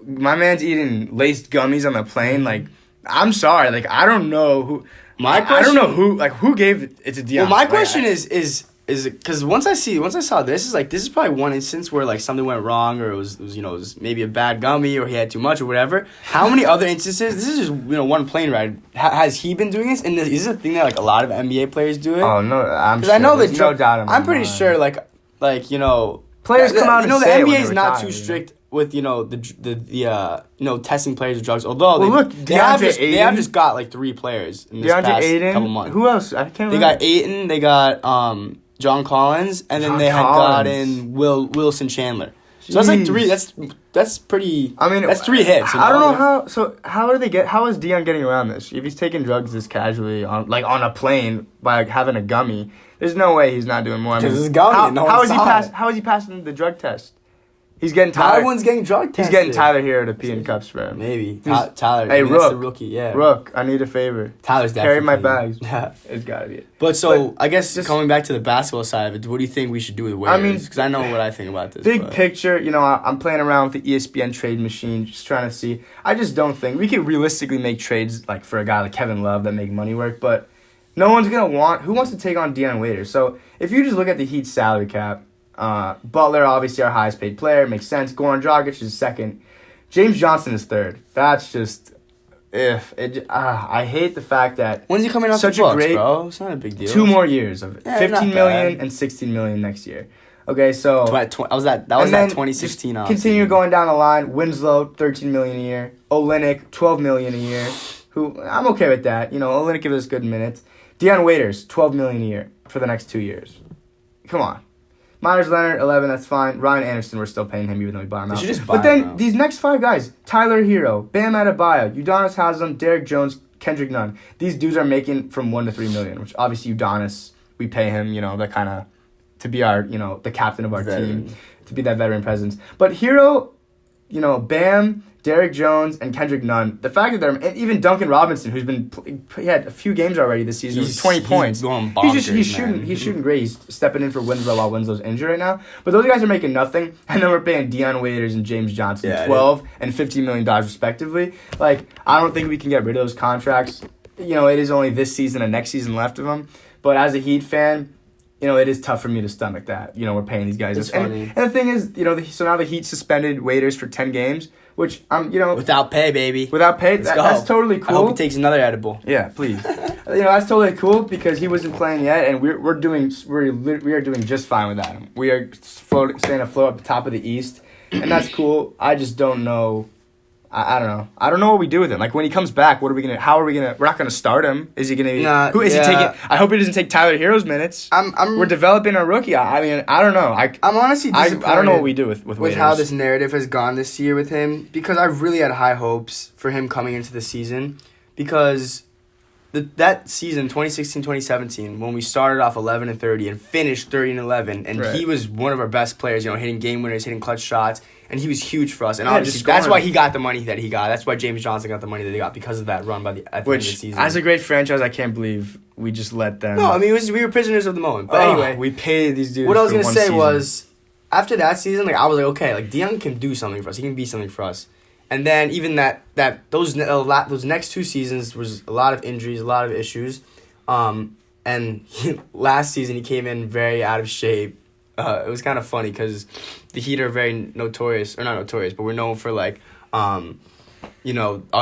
my man's eating laced gummies on the plane, like, I'm sorry, like, I don't know who... I don't know who gave it to Dion. Well, my question is because once I saw this, this is probably one instance where, like, something went wrong, or it was maybe a bad gummy, or he had too much or whatever. How many other instances? This is just, you know, one plane ride. Has he been doing this? And is this a thing that, like, a lot of NBA players do it? Oh no, because I know that no doubt in my I'm pretty mind. sure, like you know, Players come out you know, and the say it when NBA is they not retire, too you know? strict with, you know, the testing players with drugs. Although they DeAndre have Ayton- just got like 3 players in this DeAndre past Ayton. couple months. Who else? I can't remember. They got Ayton, they got John Collins, and then John they had Collins. gotten Wilson Chandler. So that's like 3. That's pretty. I mean, that's 3 hits. I don't know how. So how is Dion getting around this? If he's taking drugs this casually on a plane by having a gummy, there's no way he's not doing more. I mean, Because it's gummy. how is he passing the drug test? He's getting Tyler. Everyone's getting drug tested. He's getting Tyler here to pee in cups for him. Maybe Who's- Tyler. Hey, I mean, Rook. that's the rookie. Yeah. Rook, I need a favor. Tyler's Carry definitely my bags. Yeah. It's gotta be it. But so But I guess just- coming back to the basketball side of it, what do you think we should do with Waiters? I mean, because I know what I think about this. Big but- picture, you know, I'm playing around with the ESPN trade machine, just trying to see. I just don't think we could realistically make trades like for a guy like Kevin Love that make money work, but no one's who wants to take on Dion Waiters? So if you just look at the Heat's salary cap, Butler obviously our highest paid player, makes sense. Goran Dragic is second, James Johnson is third. That's just I hate the fact that When's he coming off such the Bucks, a great bro? It's not a big deal. 2 more years of it, Yeah, 15 not million bad. and 16 million next year. Okay, so That was and that then 2016. just continue going down the line. Winslow, 13 million a year. Olynyk, 12 million a year. Who I'm okay with that. You know, Olynyk gives us good minutes. Dion Waiters, 12 million a year for the next 2 years. Come on. Myers Leonard, 11. That's fine. Ryan Anderson, we're still paying him even though we bought him They out. should just buy But then him out. these next 5 guys: Tyler Hero, Bam Adebayo, Udonis Haslem, Derek Jones, Kendrick Nunn. These dudes are making from 1 to 3 million. Which obviously Udonis, we pay him. You know, that kind of to be our, you know, the captain of our Veteran. team, to be that veteran presence. But Hero, Bam, Derrick Jones, and Kendrick Nunn. The fact that they're and even Duncan Robinson, who's he had a few games already this season, with 20 points. He's going bonkers, he's shooting great. He's stepping in for Winslow while Winslow's injured right now. But those guys are making nothing, and then we're paying Dion Waiters and James Johnson $12 and $15 million respectively. Like, I don't think we can get rid of those contracts. It is only this season and next season left of them. But as a Heat fan, it is tough for me to stomach that. We're paying these guys. It's funny. And the thing is, so now the Heat suspended Waiters for 10 games, which without pay, baby. Without pay, that's totally cool. I hope he takes another edible. Yeah, please. That's totally cool because he wasn't playing yet, and we are doing just fine without him. We are staying afloat at the top of the East, and that's cool. I just don't know. I don't know. I don't know what we do with him. Like, when he comes back, what are we gonna? How are we gonna? We're not gonna start him. Is he gonna? Who is he taking? I hope he doesn't take Tyler Hero's minutes. We're developing a rookie. I mean, I don't know. I'm honestly disappointed. I don't know what we do with how this narrative has gone this year with him, because I really had high hopes for him coming into the season, because that season 2016-2017 when we started off 11-30 and finished 30-11, and he was one of our best players. Hitting game winners, hitting clutch shots. And he was huge for us. And obviously, that's why he got the money that he got. That's why James Johnson got the money that he got, because of that run at the end of the season. As a great franchise, I can't believe we just let them. No, I mean, we were prisoners of the moment. But anyway, we paid these dudes. What I was going to say was, after that season, I was like, okay, Dion can do something for us. He can be something for us. And then even those next 2 seasons was a lot of injuries, a lot of issues. And last season, he came in very out of shape. It was kind of funny because the Heat are very notorious, or not notorious, but we're known for our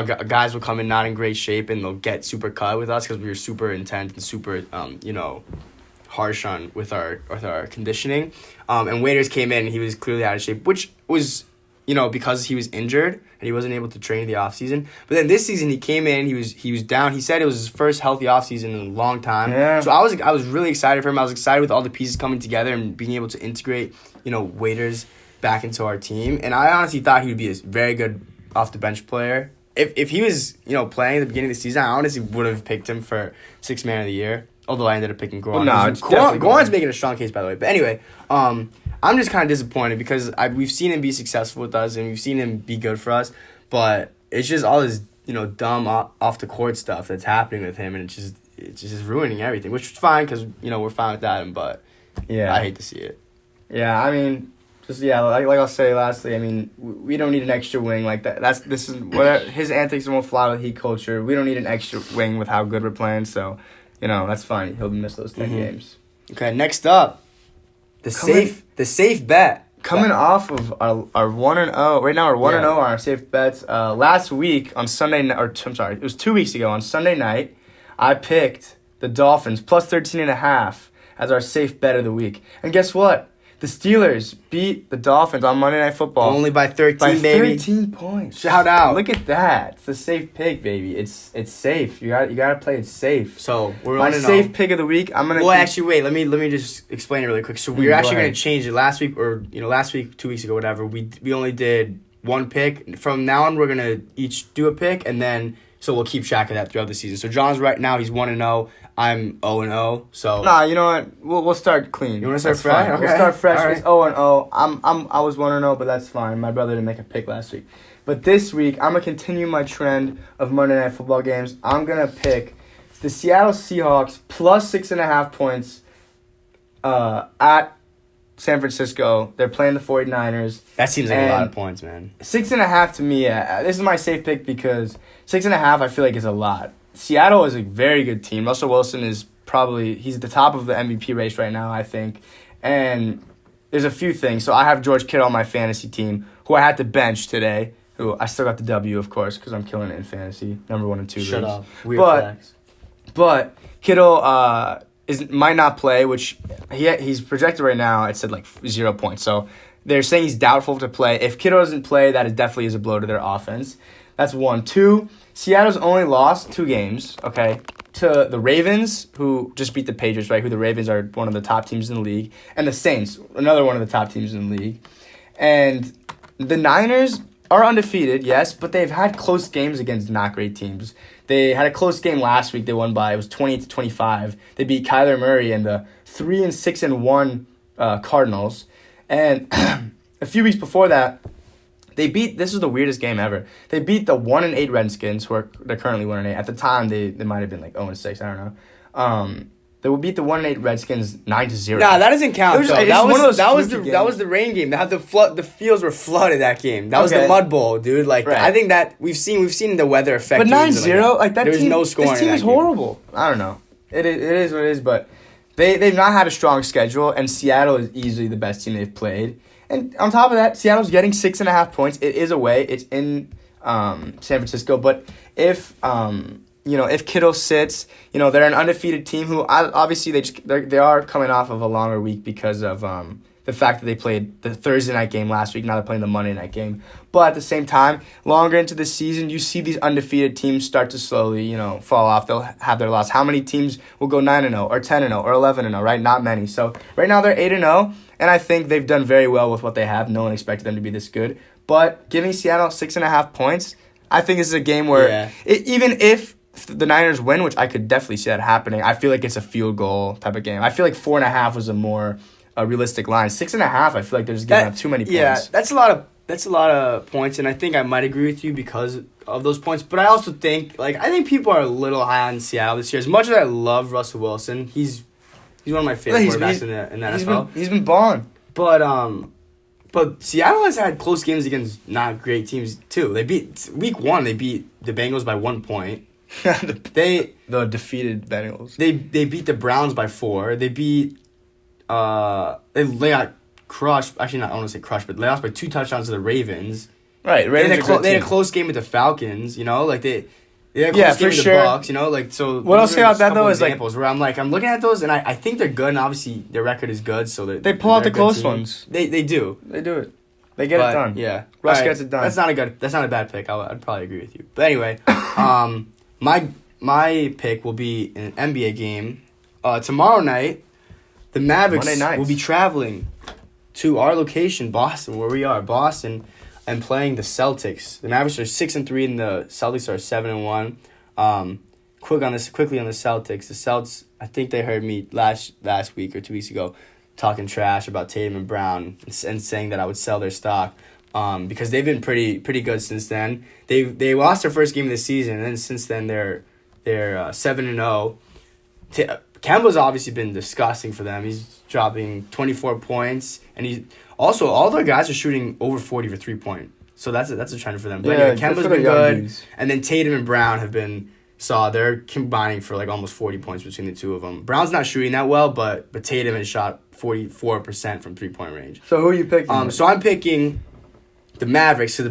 guys will come in not in great shape and they'll get super cut with us because we were super intense and super, harsh with our conditioning. And Waiters came in and he was clearly out of shape, which was, because he was injured and he wasn't able to train in the offseason. But then this season he came in, he was down. He said it was his first healthy offseason in a long time. Yeah. So I was really excited for him. I was excited with all the pieces coming together and being able to integrate, Waiters back into our team. And I honestly thought he would be a very good off the bench player. If he was, playing at the beginning of the season, I honestly would have picked him for 6th man of the year. Although I ended up picking Goran. Well, Goran's making a strong case, by the way. But anyway, I'm just kind of disappointed because we've seen him be successful with us and we've seen him be good for us, but it's just all this dumb off the court stuff that's happening with him, and it's just ruining everything, which is fine because we're fine with that, but I hate to see it. Yeah, I mean, like I'll say lastly, I mean, we don't need an extra wing like that. This is what his antics won't fly with Heat culture. We don't need an extra wing with how good we're playing, so that's fine. He'll miss those 10 games. Okay, next up. The safe bet. Coming off of our 1-0. Right now we're 1-0 on our safe bets. Last week on Sunday night, it was 2 weeks ago on Sunday night, I picked the Dolphins plus 13.5 as our safe bet of the week. And guess what? The Steelers beat the Dolphins on Monday Night Football. Only by 13, baby. By 13 points. Shout out. Look at that. It's a safe pick, baby. It's safe. You got to play it safe. So, we're my safe pick of the week. I'm going to actually wait. Let me just explain it really quick. So, we're actually going to change it. Last week 2 weeks ago, whatever, we only did one pick. From now on, we're going to each do a pick, and then so we'll keep track of that throughout the season. So, John's right now, he's 1-0. I'm 0-0, so... Nah, you know what? We'll start clean. You want to start fresh? Okay. We'll start fresh. Right. It's 0-0. I was 1-0, but that's fine. My brother didn't make a pick last week. But this week, I'm going to continue my trend of Monday Night Football games. I'm going to pick the Seattle Seahawks plus 6.5 points at San Francisco. They're playing the 49ers. That seems like a lot of points, man. 6.5 to me, this is my safe pick because 6.5 I feel like is a lot. Seattle is a very good team. Russell Wilson he's at the top of the MVP race right now, I think. And there's a few things. So I have George Kittle on my fantasy team, who I had to bench today. Who I still got the W, of course, because I'm killing it in fantasy. Number 1 and 2 Shut leagues. up. Weird flex. But Kittle might not play, which he's projected right now. It said 0 points. So they're saying he's doubtful to play. If Kittle doesn't play, that definitely is a blow to their offense. That's 1. 2, Seattle's only lost 2 games, okay, to the Ravens, who just beat the Patriots, right, who the Ravens are one of the top teams in the league, and the Saints, another one of the top teams in the league. And the Niners are undefeated, yes, but they've had close games against not great teams. They had a close game last week. They won by, it was 28-25. They beat Kyler Murray and the 3-6-1 Cardinals. And a few weeks before that, This is the weirdest game ever. They beat the 1-8 Redskins, they're currently 1-8. At the time, they might have been like 0-6. I don't know. They will beat the 1-8 Redskins 9-0. Nah, that doesn't count. That was the rain game. The fields were flooded that game. That was the Mud Bowl, dude. Like I think that we've seen the weather affect. But 9-0, like that. There's no scoring. This team is horrible. I don't know. It is what it is, but they've not had a strong schedule, and Seattle is easily the best team they've played. And on top of that, Seattle's getting 6.5 points. It is away. It's in San Francisco, but if Kittle sits, they're an undefeated team who obviously they are coming off of a longer week because of the fact that they played the Thursday night game last week. Now they're playing the Monday night game. But at the same time, longer into the season, you see these undefeated teams start to slowly, fall off. They'll have their loss. How many teams will go 9-0 or 10-0 or 11-0, right? Not many. So right now they're 8-0, and I think they've done very well with what they have. No one expected them to be this good. But giving Seattle 6.5 points, I think this is a game where even if the Niners win, which I could definitely see that happening, I feel like it's a field goal type of game. I feel like 4.5 was a more realistic line. 6.5, I feel like they're just giving up too many points. Yeah, that's a lot of points, and I think I might agree with you because of those points. But I also think I think people are a little high on Seattle this year. As much as I love Russell Wilson, he's one of my favorite quarterbacks in the NFL. He's been balling. But Seattle has had close games against not great teams too. Week 1 they beat the Bengals by 1 point. The defeated Bengals. They beat the Browns by 4. They beat they got crushed. Actually, not I don't want to say crushed, but they lost by 2 touchdowns to the Ravens. Right, They had a close game with the Falcons. They had a close game with the Bucs. So what I'll say about that though is examples where I'm looking at those and I think they're good, and obviously their record is good, so they pull out the close ones. They do. They do it. They get it done. Yeah, Russ gets it done. That's not a bad pick. I'd probably agree with you. But anyway, my pick will be an NBA game. Tomorrow night, the Mavericks will be traveling to our location, Boston, where we are, Boston, and playing the Celtics. The Mavericks are 6-3, and the Celtics are 7-1. Quickly on the Celtics. The Celtics, I think they heard me last week or 2 weeks ago talking trash about Tatum and Brown and saying that I would sell their stock. Because they've been pretty good since then. They lost their first game of the season, and then since then they're 7-0. Kemba's obviously been disgusting for them. He's dropping 24 points, and he's also all their guys are shooting over 40 for 3-point. So that's a trend for them. But anyway, Kemba's been good, and then Tatum and Brown have been they're combining for almost 40 points between the two of them. Brown's not shooting that well, but Tatum has shot 44% from 3-point range. So who are you picking? So I'm picking the Mavericks. So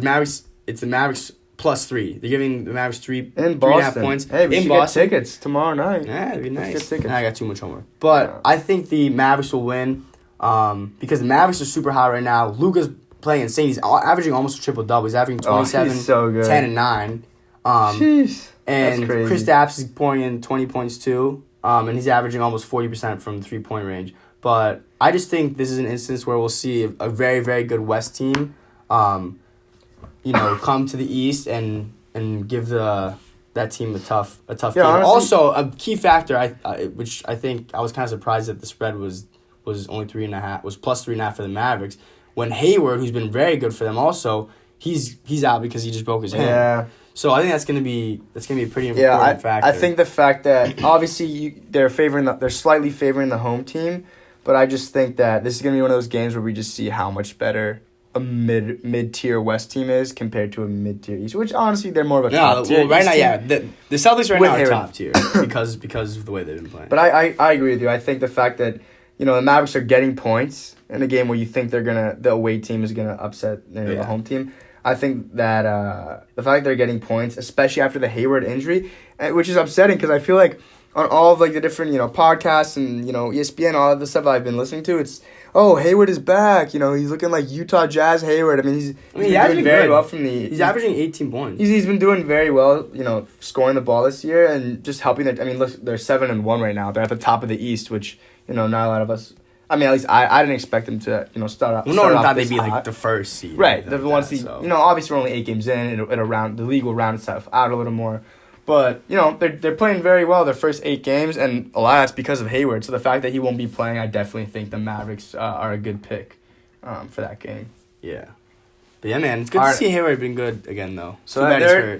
it's the Mavericks +3. They're giving the Mavericks 3.5 points. Hey, we should get tickets tomorrow night. Yeah, it'd be nice. Let's get tickets. I got too much homework. But I think the Mavericks will win because the Mavericks are super hot right now. Luka's playing insane. He's averaging almost a triple-double. He's averaging 27, he's so good. 10, and 9. Jeez. And Kristaps is pouring in 20 points too. And he's averaging almost 40% from 3-point range. But I just think this is an instance where we'll see a very, very good West team come to the East and give that team a tough game. Honestly, also, a key factor, which I think I was kind of surprised that the spread was only 3.5, was +3.5 for the Mavericks. When Hayward, who's been very good for them, also he's out because he just broke his hand. Yeah. So I think that's gonna be a pretty important factor. I think the fact that obviously they're slightly favoring the home team, but I just think that this is gonna be one of those games where we just see how much better a mid-tier West team is compared to a mid-tier East, which honestly they're more of a top tier. Well, right East now, team. the Celtics right now are top tier because of the way they've been playing. But I agree with you. I think the fact that the Mavericks are getting points in a game where you think the away team is gonna upset the home team. I think that the fact they're getting points, especially after the Hayward injury, which is upsetting because I feel like on all of the different podcasts and ESPN, all of the stuff I've been listening to, it's Hayward is back. He's looking like Utah Jazz Hayward. I mean he's doing very well from the. He's averaging 18 points. He's been doing very well. Scoring the ball this year and just helping. Look, they're 7-1 right now. They're at the top of the East, which not a lot of us. I mean, at least I didn't expect them to, start off. No one thought they'd be the first seed. Right, the ones obviously we're only 8 games in. The league will round itself out a little more, but they're playing very well their first 8 games, and a lot of that's because of Hayward. So the fact that he won't be playing, I definitely think the Mavericks are a good pick for that game. Yeah. But yeah, man, it's good to see Hayward been good again, though. So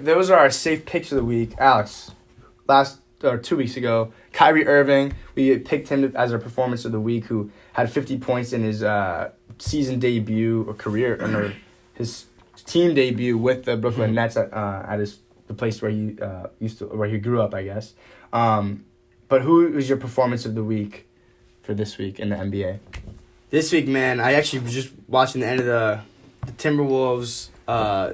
those are our safe picks of the week. Alex, 2 weeks ago, Kyrie Irving, we picked him as our performance of the week, who had 50 points in his season debut or career, or his team debut with the Brooklyn Nets at the place where he where he grew up, I guess. But who was your performance of the week for this week in the NBA? This week, man, I actually was just watching the end of the Timberwolves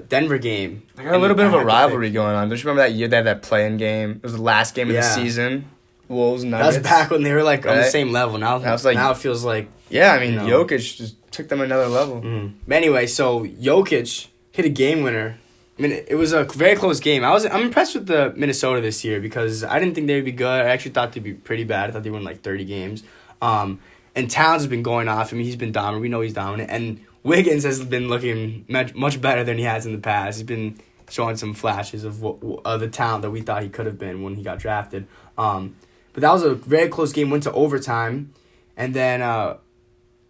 Denver game. I got a little bit of a rivalry going on. Don't you remember that year they had that play-in game? It was the last game of the season. Wolves, Nuggets. That was back when they were on the same level. Now it feels like Jokic just took them another level. But anyway, so Jokic hit a game winner. I mean, it was a very close game. I'm impressed with the Minnesota this year because I didn't think they would be good. I actually thought they'd be pretty bad. I thought they won 30 games. And Towns has been going off. I mean, he's been dominant. We know he's dominant. And Wiggins has been looking much better than he has in the past. He's been showing some flashes of the talent that we thought he could have been when he got drafted. But that was a very close game. Went to overtime, and then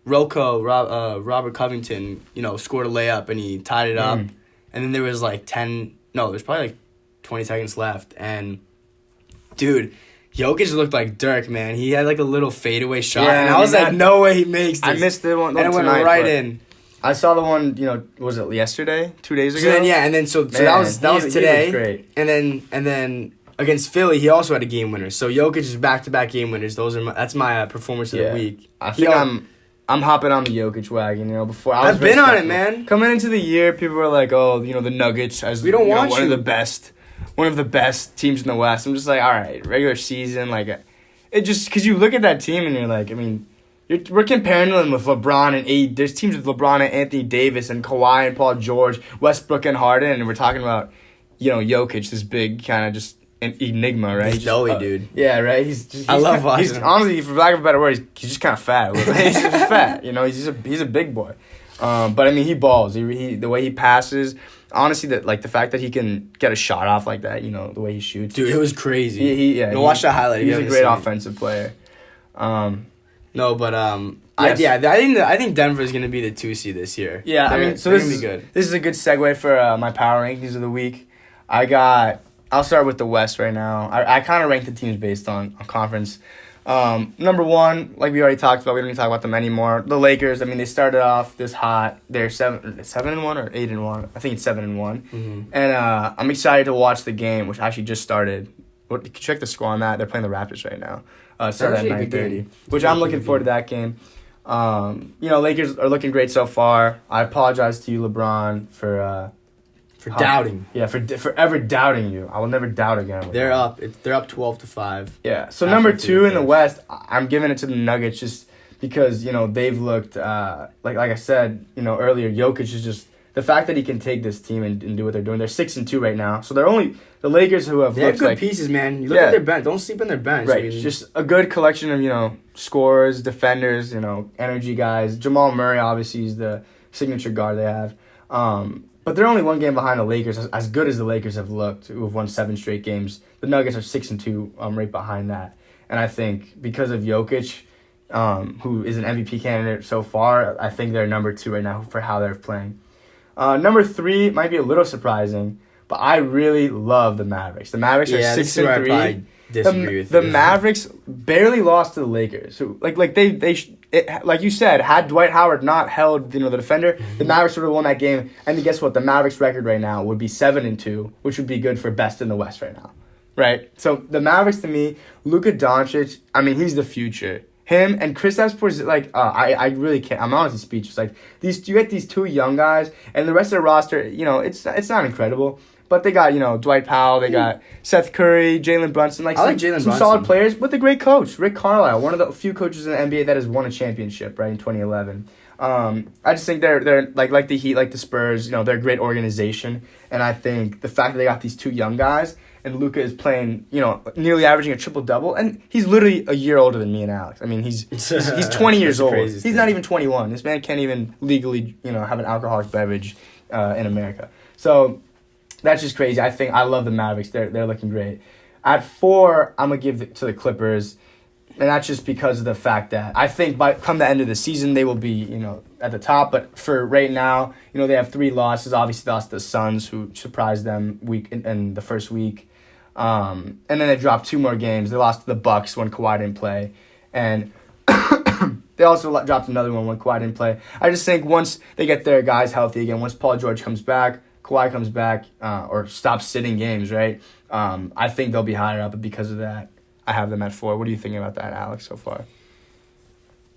Robert Covington, scored a layup and he tied it up. And then there was there's probably 20 seconds left, and dude, Jokic looked like Dirk, man. He had a little fadeaway shot, and I was no way he makes this. I missed the one, and it went right in. I saw the one, was it yesterday? 2 days ago? So that was today. Great. And then against Philly, he also had a game winner. So Jokic is back-to-back game winners. That's my performance of the week. I think I'm hopping on the Jokic wagon. Before I've been on it, man. Coming into the year, people were like, "Oh, the Nuggets as we don't want one of the best teams in the West." I'm just like, all right, regular season, it just because you look at that team and you're like, I mean. We're comparing them with LeBron and AD. There's teams with LeBron and Anthony Davis and Kawhi and Paul George, Westbrook and Harden, and we're talking about, Jokic, this big kind of just an enigma, right? He's doughy, dude. Yeah, right. I love watching him. Honestly, for lack of a better word, he's just kind of fat. He's just fat. He's a big boy. But I mean, he balls. He the way he passes. Honestly, the fact that he can get a shot off like that, the way he shoots. Dude, it was crazy. Watch that highlight. He's a great offensive player. No, but I think Denver is gonna be the 2 seed this year. Yeah, they're gonna be good. This is a good segue for my power rankings of the week. I'll start with the West right now. I kind of rank the teams based on conference. Number one, like we already talked about, we don't need to talk about them anymore. The Lakers. I mean, they started off this hot. They're 7-1 or 8-1. I think it's 7-1. And I'm excited to watch the game, which actually just started. Check the score on that. They're playing the Raptors right now. Started at 9:30, which I'm looking forward to that game. Lakers are looking great so far. I apologize to you, LeBron, for doubting. Yeah, for ever doubting you. I will never doubt again. LeBron. They're up 12-5. Yeah. So number 2 in the West, I'm giving it to the Nuggets just because they've looked like I said earlier. Jokic is just the fact that he can take this team and do what they're doing. They're 6-2 right now, so they're only the Lakers who have. They have good pieces, man. You look at their bench. Don't sleep on their bench. Right, just a good collection of scorers, defenders, energy guys. Jamal Murray obviously is the signature guard they have, but they're only one game behind the Lakers. As good as the Lakers have looked, who have won 7 straight games, the Nuggets are 6-2, right behind that. And I think because of Jokic, who is an MVP candidate so far, I think they're number 2 right now for how they're playing. Number 3 might be a little surprising, but I really love the Mavericks. The Mavericks are 6-3. I disagree with the Mavericks barely lost to the Lakers. So like you said, had Dwight Howard not held the defender, the Mavericks would have won that game. And guess what? The Mavericks record right now would be 7-2, which would be good for best in the West right now. Right? So the Mavericks to me, Luka Doncic, I mean, he's the future. Him and Kristaps Porzingis, I really can't. I'm honestly speechless. You get these 2 young guys, and the rest of the roster, it's not incredible. But they got, Dwight Powell, they got Seth Curry, Jalen Brunson. I like Jalen Brunson. Solid players with a great coach, Rick Carlisle, one of the few coaches in the NBA that has won a championship, right, in 2011. I just think they're like the Heat, like the Spurs, they're a great organization. And I think the fact that they got these 2 young guys, and Luka is playing, nearly averaging a triple-double, and he's literally a year older than me and Alex. I mean, he's 20 years old. He's not even 21. This man can't even legally, have an alcoholic beverage in America. So that's just crazy. I love the Mavericks. They're looking great. At 4, I'm gonna give it to the Clippers. And that's just because of the fact that I think come the end of the season, they will be, at the top. But for right now, they have 3 losses. Obviously, they lost to the Suns, who surprised them in the first week. And then they dropped 2 more games. They lost to the Bucks when Kawhi didn't play. And they also dropped another one when Kawhi didn't play. I just think once they get their guys healthy again, once Paul George comes back, Kawhi comes back, or stops sitting games, right? I think they'll be higher up. But because of that, I have them at 4. What are you thinking about that, Alex, so far?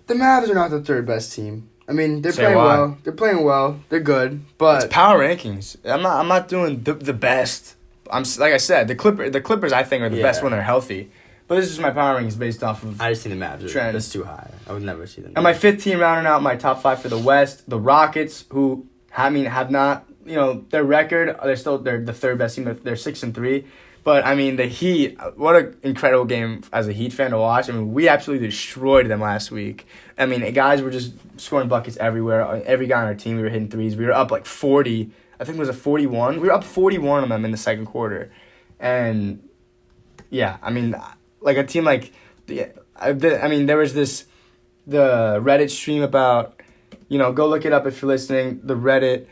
The Mavs are not the 3rd best team. I mean, they're Say playing why. well. They're playing well. They're good, but It's power rankings. I'm not doing the best. Like I said, the Clippers I think are the best when they're healthy. But this is just my power rankings based off of. I just think the Mavs trend. That's too high. I would never see them. And my 5th team rounding out my top 5 for the West, the Rockets, who have not, their record. They're the 3rd best team. They're 6-3. But I mean, the Heat. What an incredible game as a Heat fan to watch. I mean, we absolutely destroyed them last week. I mean, guys were just scoring buckets everywhere. Every guy on our team, we were hitting threes. We were up like 40. I think it was a 41. We were up 41 on them in the second quarter. And, yeah, I mean, like a team like... there was the Reddit stream about... go look it up if you're listening. The Reddit...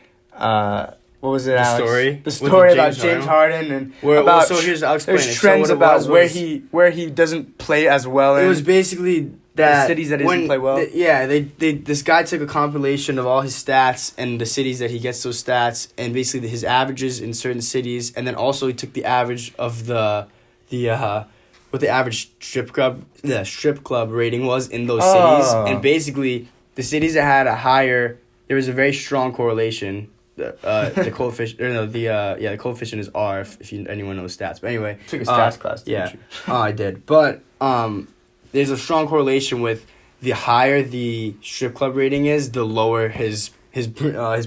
what was it, Alex? The story about James Harden and about... So I'll explain there's it. trends So about where he doesn't play as well in. it was basically that the cities that he doesn't play well. This guy took a compilation of all his stats and the cities that he gets those stats, and basically his averages in certain cities, and then also he took the average of what the average strip club rating was in those cities, and basically the cities that had a higher, there was a very strong correlation. The coefficient, the coefficient is R if anyone knows stats. But anyway, Took a stats class, didn't you? I did. But there's a strong correlation with the higher the strip club rating is, the lower his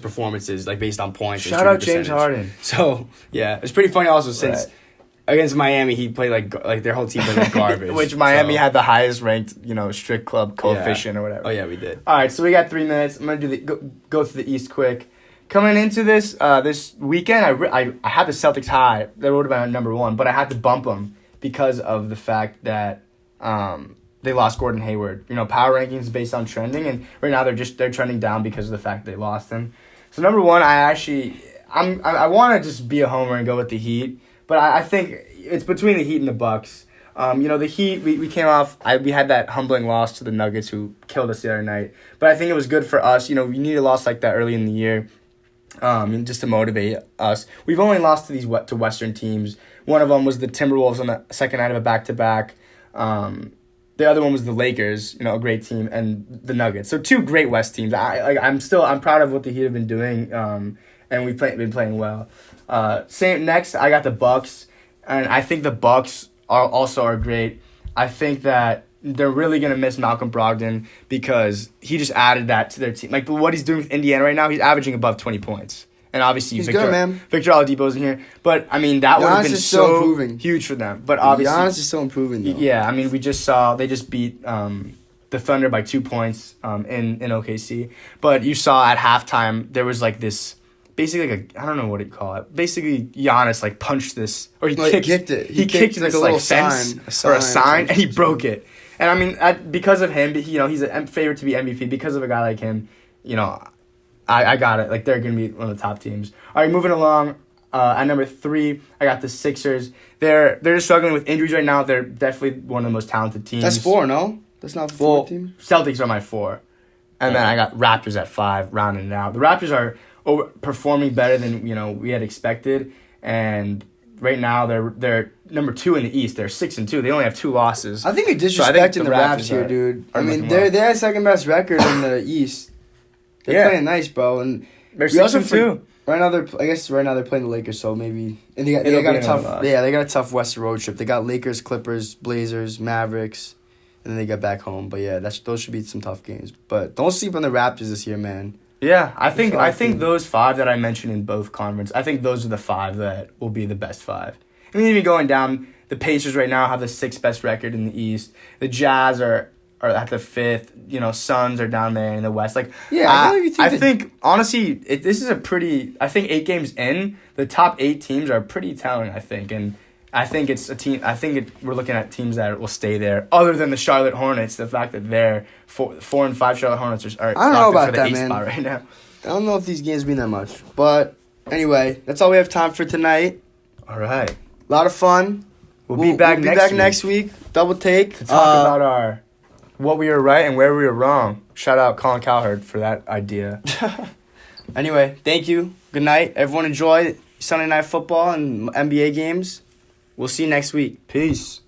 performance is, like based on points. Shout out James Harden. So yeah, it's pretty funny also since against Miami he played like their whole team played like garbage. Which Miami had the highest ranked strip club coefficient or whatever. Oh yeah, we did. All right, so we got 3 minutes. I'm gonna go through the East quick. Coming into this weekend, I had the Celtics high. They would have been at number 1, but I had to bump them because of the fact that they lost Gordon Hayward. Power rankings based on trending, and right now they're trending down because of the fact they lost him. So number 1, I want to just be a homer and go with the Heat, but I think it's between the Heat and the Bucks. The Heat, we came off, we had that humbling loss to the Nuggets who killed us the other night, but I think it was good for us. We needed a loss like that early in the year. Just to motivate us. We've only lost to Western teams. One of them was the Timberwolves on the second night of a back-to-back. The other one was the Lakers, a great team, and the Nuggets. So 2 great West teams. I'm proud of what the Heat have been doing, and we've been playing well. Next, I got the Bucks, and I think the Bucks are great. I think that they're really going to miss Malcolm Brogdon because he just added that to their team. Like, what he's doing with Indiana right now, he's averaging above 20 points. And obviously, he's good, man. Victor Oladipo's in here. But, I mean, that would have been so huge for them. But obviously... Giannis is still improving, though. Yeah, I mean, we just saw... They just beat the Thunder by 2 points in OKC. But you saw at halftime, there was, like, this... Basically, I don't know what you'd call it. Basically, Giannis, like, punched this... Or he kicked it. He kicked this, like, fence or a sign, and he broke it. And I mean, because of him, he's a favorite to be MVP. Because of a guy like him, I got it. Like, they're going to be one of the top teams. All right, moving along. At number 3, I got the Sixers. They're just struggling with injuries right now. They're definitely one of the most talented teams. That's 4, no? That's not the 4th team? Celtics are my 4. And then I got Raptors at 5, rounding it out. The Raptors are performing better than, we had expected. And right now, they're number 2 in the East. They're 6-2. They only have 2 losses. I think you're disrespecting the Raptors here, dude. I mean, they're second best record in the East. They're playing nice, bro. And they're 6-2. Right now they're playing the Lakers, so maybe and they got a tough they got a tough Western road trip. They got Lakers, Clippers, Blazers, Mavericks, and then they get back home. But yeah, those should be some tough games. But don't sleep on the Raptors this year, man. Yeah, I think those 5 that I mentioned in both conferences, I think those are the 5 that will be the best 5. I mean, even going down, the Pacers right now have the 6th best record in the East. The Jazz are at the 5th. Suns are down there in the West. Like, yeah, I think honestly, this is I think 8 games in, the top 8 teams are pretty telling. I think, and I think it's a team. We're looking at teams that will stay there. Other than the Charlotte Hornets, the fact that they're 4 and 5 Charlotte Hornets are I don't know about for the that, 8th man. spot right now. I don't know if these games mean that much. But anyway, that's all we have time for tonight. All right, A lot of fun. we'll be back next week. Double take. to talk about what we were right and where we were wrong. Shout out Colin Cowherd for that idea. Anyway, thank you. Good night. Everyone enjoy Sunday Night Football and NBA games. We'll see you next week. Peace.